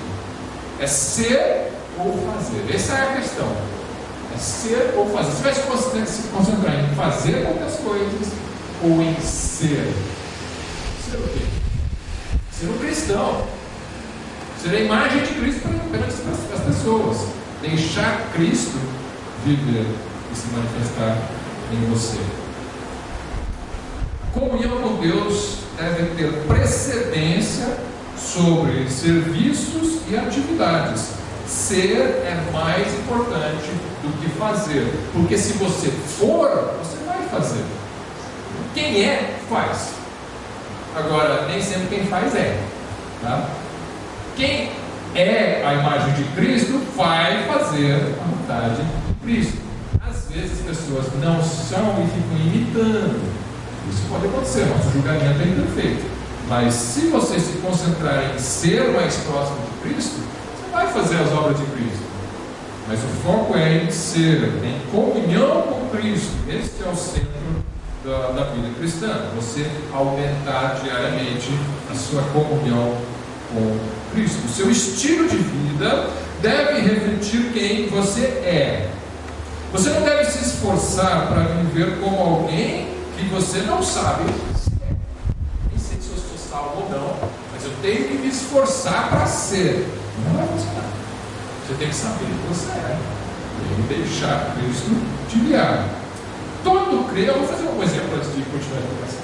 Speaker 2: É ser ou fazer. Essa é a questão. É ser ou fazer. Você vai se concentrar em fazer muitas coisas ou em ser? Ser o quê? Ser um cristão. Ser a imagem de Cristo para as pessoas. Deixar Cristo viver e se manifestar em você. A comunhão com Deus deve ter precedência sobre serviços e atividades. Ser é mais importante do que fazer, porque se você for, você vai fazer. Quem é, faz. Agora, nem sempre quem faz é, tá? Quem é a imagem de Cristo vai fazer a vontade de Cristo. Às vezes as pessoas não são e ficam imitando. Isso pode acontecer, nosso julgamento é imperfeito. Mas se você se concentrar em ser mais próximo de Cristo, você vai fazer as obras de Cristo. Mas o foco é em ser, em comunhão com Cristo. Esse é o centro da vida cristã. Você aumentar diariamente a sua comunhão com Cristo. O seu estilo de vida deve refletir quem você é. Você não deve se esforçar para viver como alguém que você não sabe se é. Nem sei se eu sou salvo ou não, mas eu tenho que me esforçar para ser. Não vai funcionar. Você tem que saber que você é. E deixar Cristo te guiar. Todo crente, eu vou fazer um exemplo antes de continuar a conversa.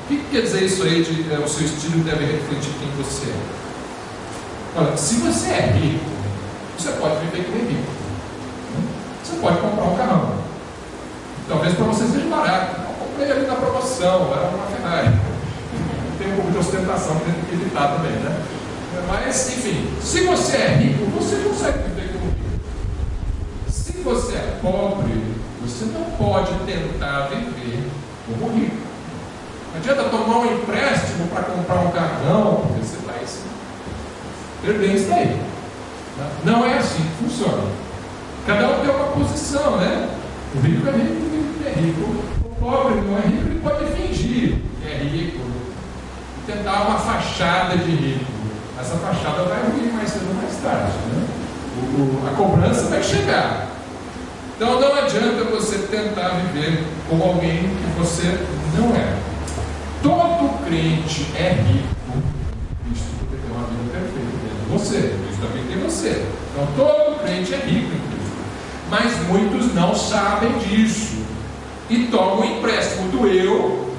Speaker 2: O que quer dizer isso aí de o seu estilo deve refletir quem você é? Olha, se você é rico, você pode viver como rico. Você pode comprar um carrão. Talvez para você seja barato. Eu comprei ali na promoção, era uma Ferrari. Tem um pouco de ostentação que ele está também, né? Mas, enfim, se você é rico, você consegue viver como rico. Se você é pobre, você não pode tentar viver como rico. Não adianta tomar um empréstimo para comprar um carrão, porque você vai se perder isso daí. Não é assim que funciona. Cada um tem uma posição, né? O rico é rico, o rico é rico. O pobre não é rico, ele pode fingir que é rico e tentar uma fachada de rico. Essa fachada vai ruir mais cedo ou mais tarde, né? A cobrança vai chegar. Então não adianta você tentar viver como alguém que você não é. Todo crente é rico. Cristo tem uma vida perfeita dentro de você. Cristo habita em você. Então todo crente é rico em Cristo. Mas muitos não sabem disso e tomam empréstimo do eu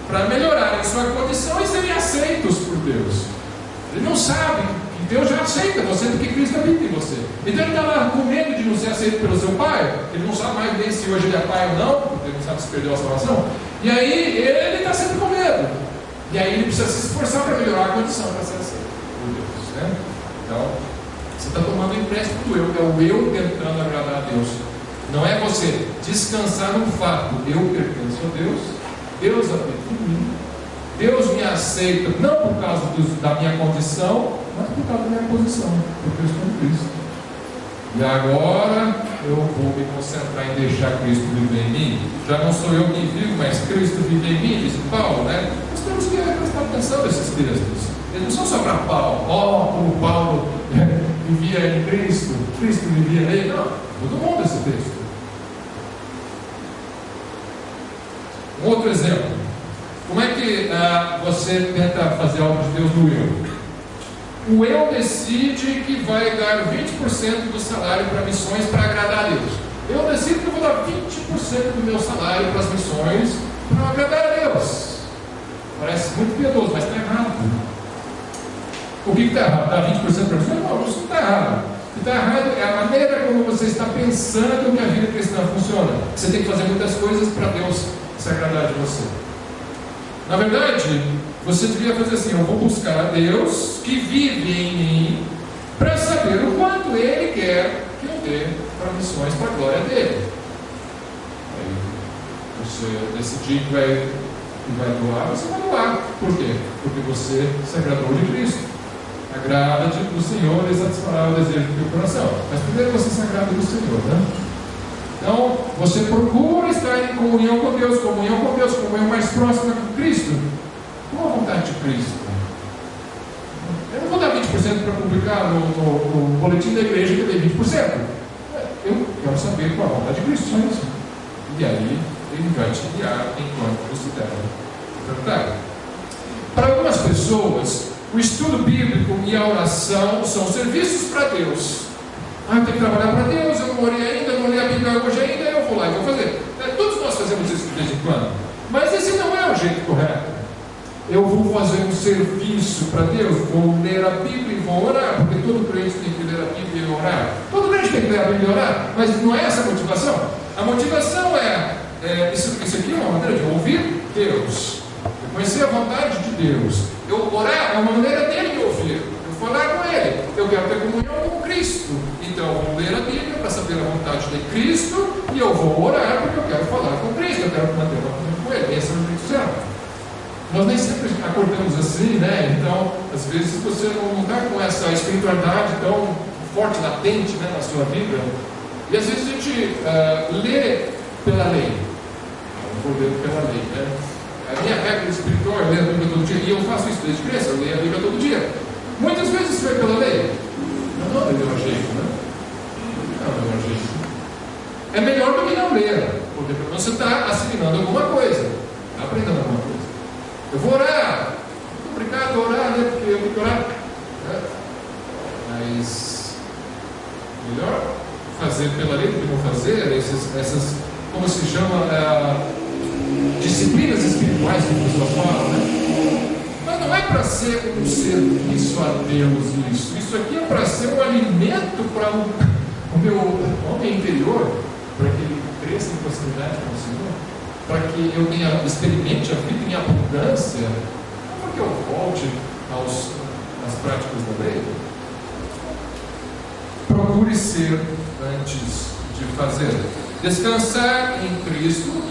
Speaker 2: para melhorarem sua condição e serem aceitos por Deus. Ele não sabe que Deus já aceita você porque Cristo habita em você. Então ele está lá com medo de não ser aceito pelo seu pai. Ele não sabe mais nem se hoje ele é pai ou não, porque ele não sabe se perdeu a salvação. E aí ele está sempre com medo. E aí ele precisa se esforçar para melhorar a condição para ser aceito por Deus, né? Então você está tomando empréstimo do eu. É o eu tentando agradar a Deus. Não é você descansar no fato: eu pertenço a Deus, Deus habita em mim, Deus me aceita, não por causa da minha condição, mas por causa da minha posição, porque eu estou em Cristo. E agora eu vou me concentrar em deixar Cristo viver em mim. Já não sou eu quem vivo, mas Cristo vive em mim, diz Paulo, né? Nós temos que prestar atenção nesses textos. Eles não são só para Paulo. Como Paulo vivia em Cristo, Cristo vivia nele. Não, todo mundo esse texto. Um outro exemplo. Como é que você tenta fazer algo de Deus no eu? O eu decide que vai dar 20% do salário para missões para agradar a Deus. Eu decido que eu vou dar 20% do meu salário para as missões para agradar a Deus. Parece muito piedoso, mas está errado. O que está errado? Dar 20% para missões? Não, isso não está errado. O que está errado é a maneira como você está pensando que a vida cristã funciona. Você tem que fazer muitas coisas para Deus se agradar de você. Na verdade, você devia fazer assim: eu vou buscar a Deus que vive em mim para saber o quanto Ele quer que eu dê para missões para a glória dele. Aí você decidir que vai doar, você vai doar. Por quê? Porque você se agradou de Cristo. Agrada-te do Senhor e satisfará o desejo do teu coração. Mas primeiro você se agrada do Senhor, né? Então, você procura estar em comunhão com Deus, comunhão mais próxima com Cristo, com a vontade de Cristo. Eu não vou dar 20% para publicar no boletim da igreja que eu dei 20%. Eu quero saber qual a vontade de Cristo, só isso. E aí, Ele vai te guiar enquanto você deve tratar. Para algumas pessoas, o estudo bíblico e a oração são serviços para Deus. Eu tenho que trabalhar para Deus, eu não orei ainda, não li a Bíblia hoje ainda, eu vou lá e vou fazer. Todos nós fazemos isso de vez em quando. Mas esse não é o jeito correto. Eu vou fazer um serviço para Deus, vou ler a Bíblia e vou orar, porque todo crente tem que ler a Bíblia e orar. Todo crente tem que ler a Bíblia e orar, mas não é essa a motivação. A motivação isso aqui é uma maneira de ouvir Deus, de conhecer a vontade de Deus. Eu orar é uma maneira dele me ouvir. Falar com Ele, eu quero ter comunhão com Cristo, então eu vou ler a Bíblia para saber a vontade de Cristo e eu vou orar porque eu quero falar com Cristo, eu quero manter uma comunhão com Ele. Esse é o jeito certo. Nós nem sempre acordamos assim, né? Então, às vezes você não está com essa espiritualidade tão forte, latente, né, na sua vida, e às vezes a gente lê pela lei. Eu vou ler pela lei, né? A minha regra espiritual é ler a Bíblia todo dia, e eu faço isso desde criança, eu leio a Bíblia todo dia. é melhor do que não ler, porque você está assimilando alguma coisa, está aprendendo alguma coisa. Eu vou orar, muito obrigado orar, né? Porque eu tenho que orar, né? Mas melhor fazer pela lei do que não fazer, essas como se chama, disciplinas espirituais que a pessoa fala, né? Mas não é para ser um serviço a Deus isso. Isso aqui é para ser um alimento para o meu homem interior, para que ele cresça em proximidade com o Senhor, para que eu experimente a vida em abundância, não para que eu volte às práticas da lei. Procure ser antes de fazer. Descansar em Cristo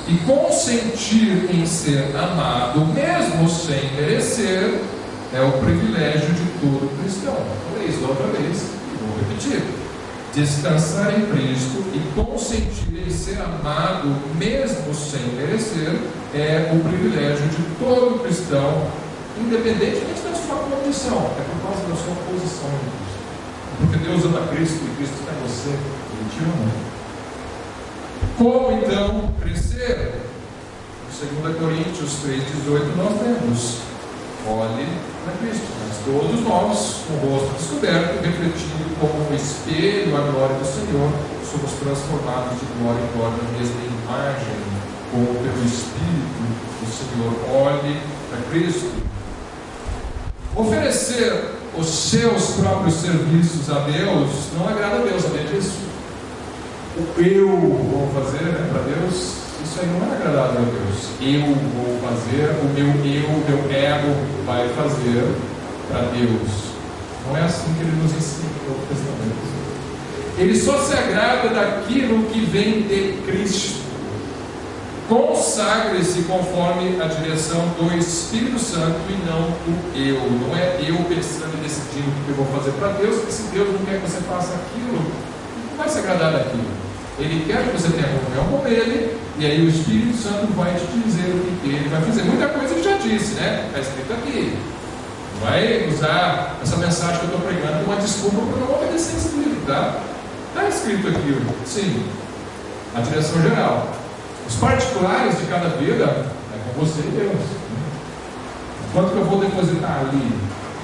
Speaker 2: e consentir em ser amado, mesmo sem merecer, é o privilégio de todo cristão. Falei isso outra vez e vou repetir. Descansar em Cristo e consentir em ser amado, mesmo sem merecer, é o privilégio de todo cristão, independentemente da sua condição. É por causa da sua posição em Cristo. Porque Deus ama Cristo e Cristo está em você. Ele te ama. Como então crescer? Em 2 Coríntios 3,18 nós temos: olhe para Cristo, mas todos nós, com o rosto descoberto, refletindo como um espelho a glória do Senhor, somos transformados de glória em glória na mesma imagem, como pelo Espírito do Senhor. Olhe para Cristo. Oferecer os seus próprios serviços a Deus não agrada a Deus, sabia disso? Eu vou fazer, né, para Deus, isso aí não é agradável a Deus. Eu vou fazer, o meu ego vai fazer para Deus. Não é assim que ele nos ensina no Novo Testamento. Ele só se agrada daquilo que vem de Cristo. Consagre-se conforme a direção do Espírito Santo e não do eu. Não é eu pensando e decidindo o que eu vou fazer para Deus, porque se Deus não quer que você faça aquilo, não vai se agradar daquilo. Ele quer que você tenha comunhão com Ele, e aí o Espírito Santo vai te dizer o que Ele vai fazer. Muita coisa Ele já disse, né? Está escrito aqui. Vai usar essa mensagem que eu estou pregando como uma desculpa para não obedecer esse livro, tá? Está escrito aqui, sim, a direção geral. Os particulares de cada vida é com você e Deus. Quanto que eu vou depositar ali?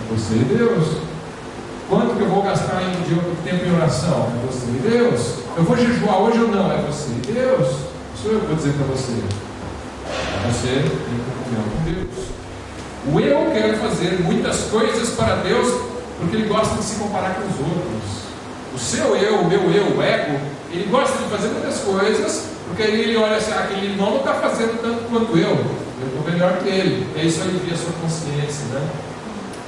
Speaker 2: É você e Deus. Quanto que eu vou gastar em tempo em oração? É você e Deus. Eu vou jejuar hoje ou não? É você e Deus. Isso eu vou dizer para você. Você tem comunhão com Deus. O eu quer fazer muitas coisas para Deus porque ele gosta de se comparar com os outros. O seu eu, o meu eu, o ego, ele gosta de fazer muitas coisas porque aí ele olha assim, aquele irmão não está fazendo tanto quanto eu estou melhor que ele. É isso alivia a sua consciência, né?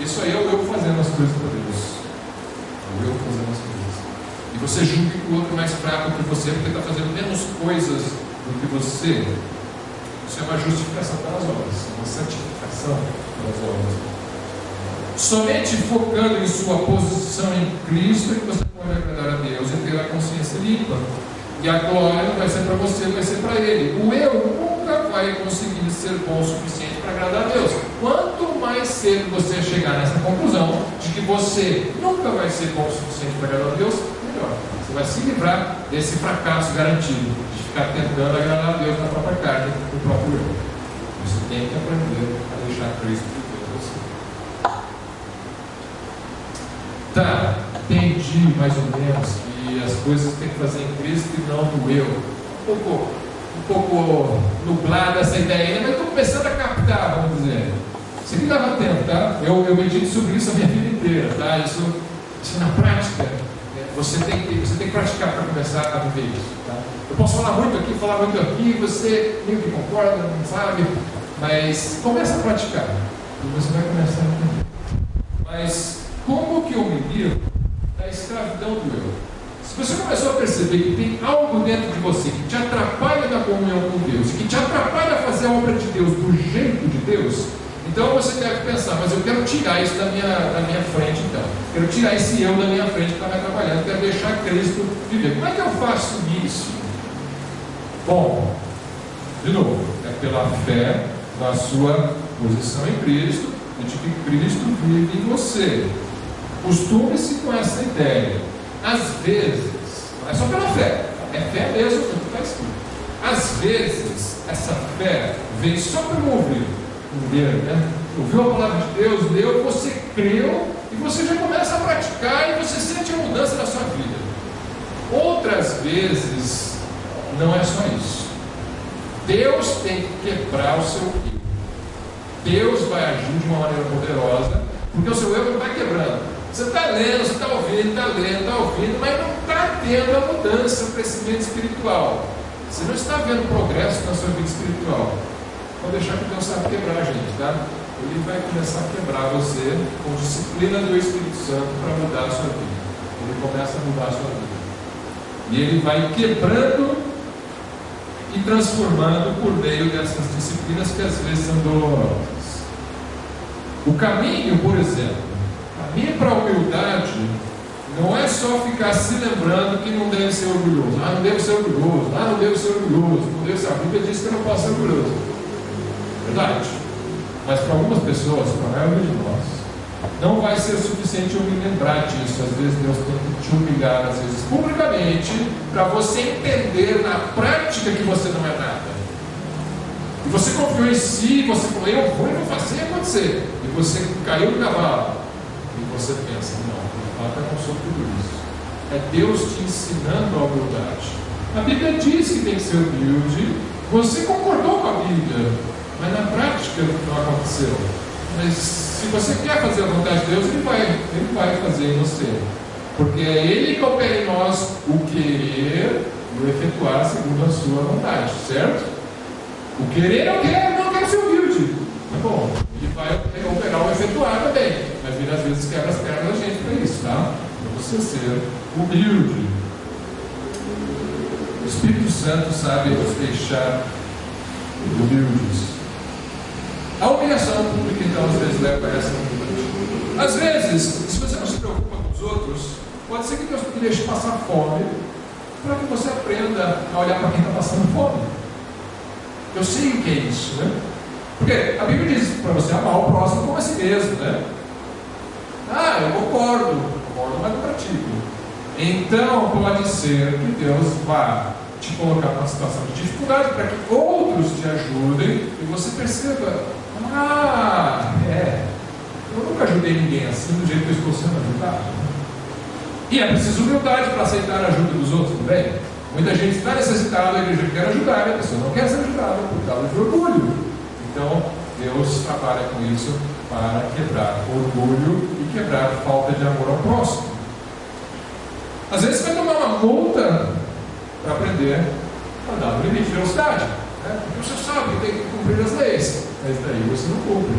Speaker 2: Isso aí é o eu fazendo as coisas para Deus. Eu fazendo as coisas. E você julga que o outro é mais fraco que você porque está fazendo menos coisas do que você. Isso é uma justificação pelas obras, uma santificação pelas obras. Somente focando em sua posição em Cristo é que você pode agradar a Deus e ter a consciência limpa. E a glória não vai ser para você, vai ser para Ele. O eu nunca vai conseguir ser bom o suficiente para agradar a Deus. Quanto mais cedo você chegar nessa conclusão de que você nunca vai ser bom o suficiente para agradar a Deus, melhor. Você vai se livrar desse fracasso garantido de ficar tentando agradar a Deus na própria carne, no próprio eu. Você tem que aprender a deixar Cristo viver você. Tá, entendi mais ou menos que as coisas tem que fazer em Cristo e não no eu. Um pouco nublada essa ideia, mas estou começando a captar, vamos dizer. Isso aqui dava tempo, tá? Eu medito sobre isso a minha vida inteira, tá? Isso na prática, você tem que praticar para começar a viver isso, tá? Eu posso falar muito aqui, você meio que concorda, não sabe, mas começa a praticar, e você vai começar a entender. Mas como que eu me livro da escravidão do eu? Se você começou a perceber que tem algo dentro de você que te atrapalha na comunhão com Deus, que te atrapalha a fazer a obra de Deus do jeito de Deus, então você deve pensar, mas eu quero tirar isso da minha frente então. Quero tirar esse eu da minha frente que está me atrapalhando, quero deixar Cristo viver. Como é que eu faço isso? Bom, de novo, é pela fé na sua posição em Cristo e de que Cristo vive em você. Costume-se com essa ideia. Às vezes, não é só pela fé, É fé mesmo, como está escrito. Às vezes, essa fé vem só pelo ouvido, né? Ouviu a palavra de Deus, leu, você creu e você já começa a praticar e você sente a mudança na sua vida. Outras vezes, não é só isso. Deus tem que quebrar o seu eu. Deus vai agir de uma maneira poderosa, porque o seu eu não está quebrando. Você está lendo, você está ouvindo, mas não está tendo a mudança, o crescimento espiritual. Você não está vendo progresso na sua vida espiritual. Pode deixar que Deus sabe quebrar a gente, tá? Ele vai começar a quebrar você com disciplina do Espírito Santo para mudar a sua vida. Ele começa a mudar a sua vida. E ele vai quebrando e transformando por meio dessas disciplinas que às vezes são dolorosas. O caminho, por exemplo, caminho para a humildade não é só ficar se lembrando que não deve ser orgulhoso. Não devo ser orgulhoso. Não devo ser orgulhoso. Não devo ser. A Bíblia diz que eu não posso ser orgulhoso. Verdade. Mas para algumas pessoas, para a maioria de nós, não vai ser suficiente eu me lembrar disso. Às vezes Deus tem que te humilhar, às vezes publicamente, para você entender na prática que você não é nada. E você confiou em si, você falou, eu vou fazer acontecer. E você caiu no cavalo. E você pensa, não, eu não sou tudo isso. É Deus te ensinando a humildade. A Bíblia diz que tem que ser humilde. Você concordou com a Bíblia, mas na prática não aconteceu. Mas se você quer fazer a vontade de Deus, Ele vai fazer em você. Porque é Ele que opera em nós o querer e o efetuar segundo a sua vontade, certo? O querer eu quero, não quero ser humilde. Tá bom, Ele vai operar o efetuar também. Mas Ele às vezes quebra as pernas da gente para isso, tá? Para você ser humilde. O Espírito Santo sabe nos deixar humildes. A humilhação pública, então, às vezes leva a essa humildade. Às vezes, se você não se preocupa com os outros, pode ser que Deus te deixe passar fome, para que você aprenda a olhar para quem está passando fome. Eu sei o que é isso, né? Porque a Bíblia diz para você amar o próximo como a si mesmo, né? Eu concordo, mas não pratico. Então, pode ser que Deus vá te colocar numa situação de dificuldade para que outros te ajudem e você perceba, eu nunca ajudei ninguém assim do jeito que eu estou sendo ajudado. E é preciso humildade para aceitar a ajuda dos outros também. Muita gente está necessitada, a igreja quer ajudar, e a pessoa não quer ser ajudada por causa de orgulho. Então, Deus trabalha com isso para quebrar orgulho e quebrar falta de amor ao próximo. Às vezes você vai tomar uma multa para aprender a dar um limite de velocidade, né? Porque você sabe que tem que cumprir as leis, mas daí você não cumpre.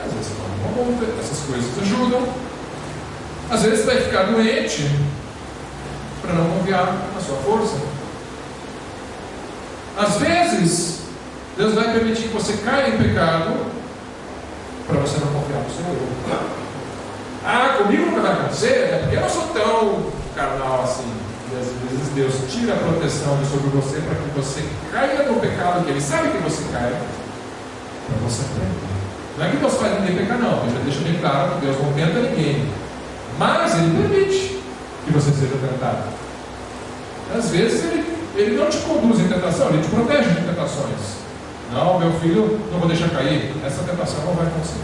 Speaker 2: Às vezes você toma uma multa, essas coisas ajudam. Às vezes você vai ficar doente para não confiar na sua força. Às vezes Deus vai permitir que você caia em pecado para você não confiar no seu eu. Comigo nunca vai acontecer, né? Porque eu não sou tão carnal assim. E às vezes Deus tira a proteção sobre você para que você caia no pecado que Ele sabe que você cai, para você aprender. Não é que Deus faz ninguém pecar, não. Ele já deixa bem claro que Deus não tenta ninguém, mas Ele permite que você seja tentado. Às vezes Ele não te conduz em tentação, Ele te protege de tentações. Não, meu filho, não vou deixar cair, essa tentação não vai acontecer.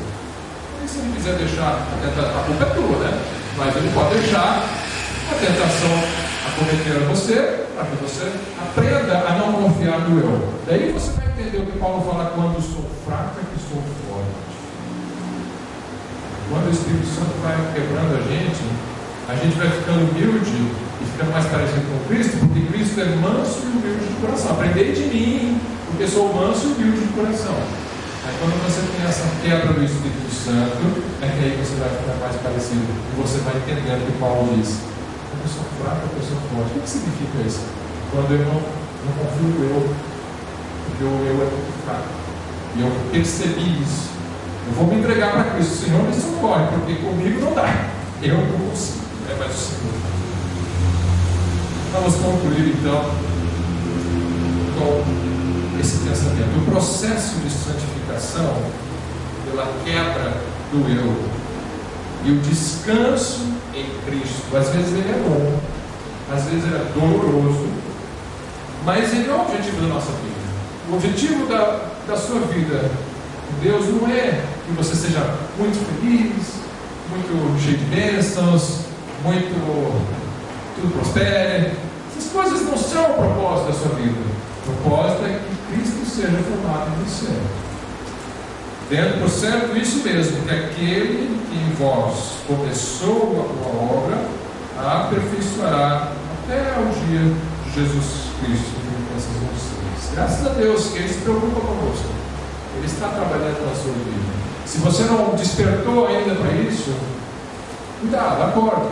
Speaker 2: E se Ele quiser deixar a culpa é tua, né? Mas Ele pode deixar a tentação acometer você, para que você aprenda a não confiar no eu. Daí você vai entender o que Paulo fala: quando estou fraco é que estou forte. Quando o Espírito Santo vai quebrando a gente vai ficando humilde e ficando mais parecido com Cristo, porque Cristo é manso e humilde de coração. Aprendei de mim, porque sou manso e humilde de coração. Aí quando você tem essa quebra do Espírito Santo, é que aí você vai ficar mais parecido e você vai entendendo o que Paulo diz. A pessoa fraca, a pessoa forte. O que significa isso? Quando eu não confio no eu, porque o eu é muito fraco. E eu percebi isso. Eu vou me entregar para Cristo. Senhor, me socorre, porque comigo não dá. Eu não consigo. É mais o Senhor. Vamos concluir então com esse pensamento. O processo de santificação pela quebra do eu e o descanso em Cristo. Às vezes ele é bom, às vezes ele é doloroso, mas ele é o objetivo da nossa vida. O objetivo da sua vida com Deus não é que você seja muito feliz, muito cheio de bênçãos, tudo prospere. Essas coisas não são o propósito da sua vida. O propósito é que Cristo seja formado em você. Tendo por certo isso mesmo, que aquele que em vós começou a boa obra, a aperfeiçoará até o dia de Jesus Cristo, que essas vão ser. Graças a Deus que Ele se preocupa conosco. Ele está trabalhando na sua vida. Se você não despertou ainda para isso, cuidado, acorda.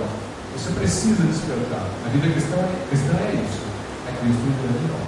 Speaker 2: Você precisa despertar. A vida cristã é isso. É Cristo vivendo em nós.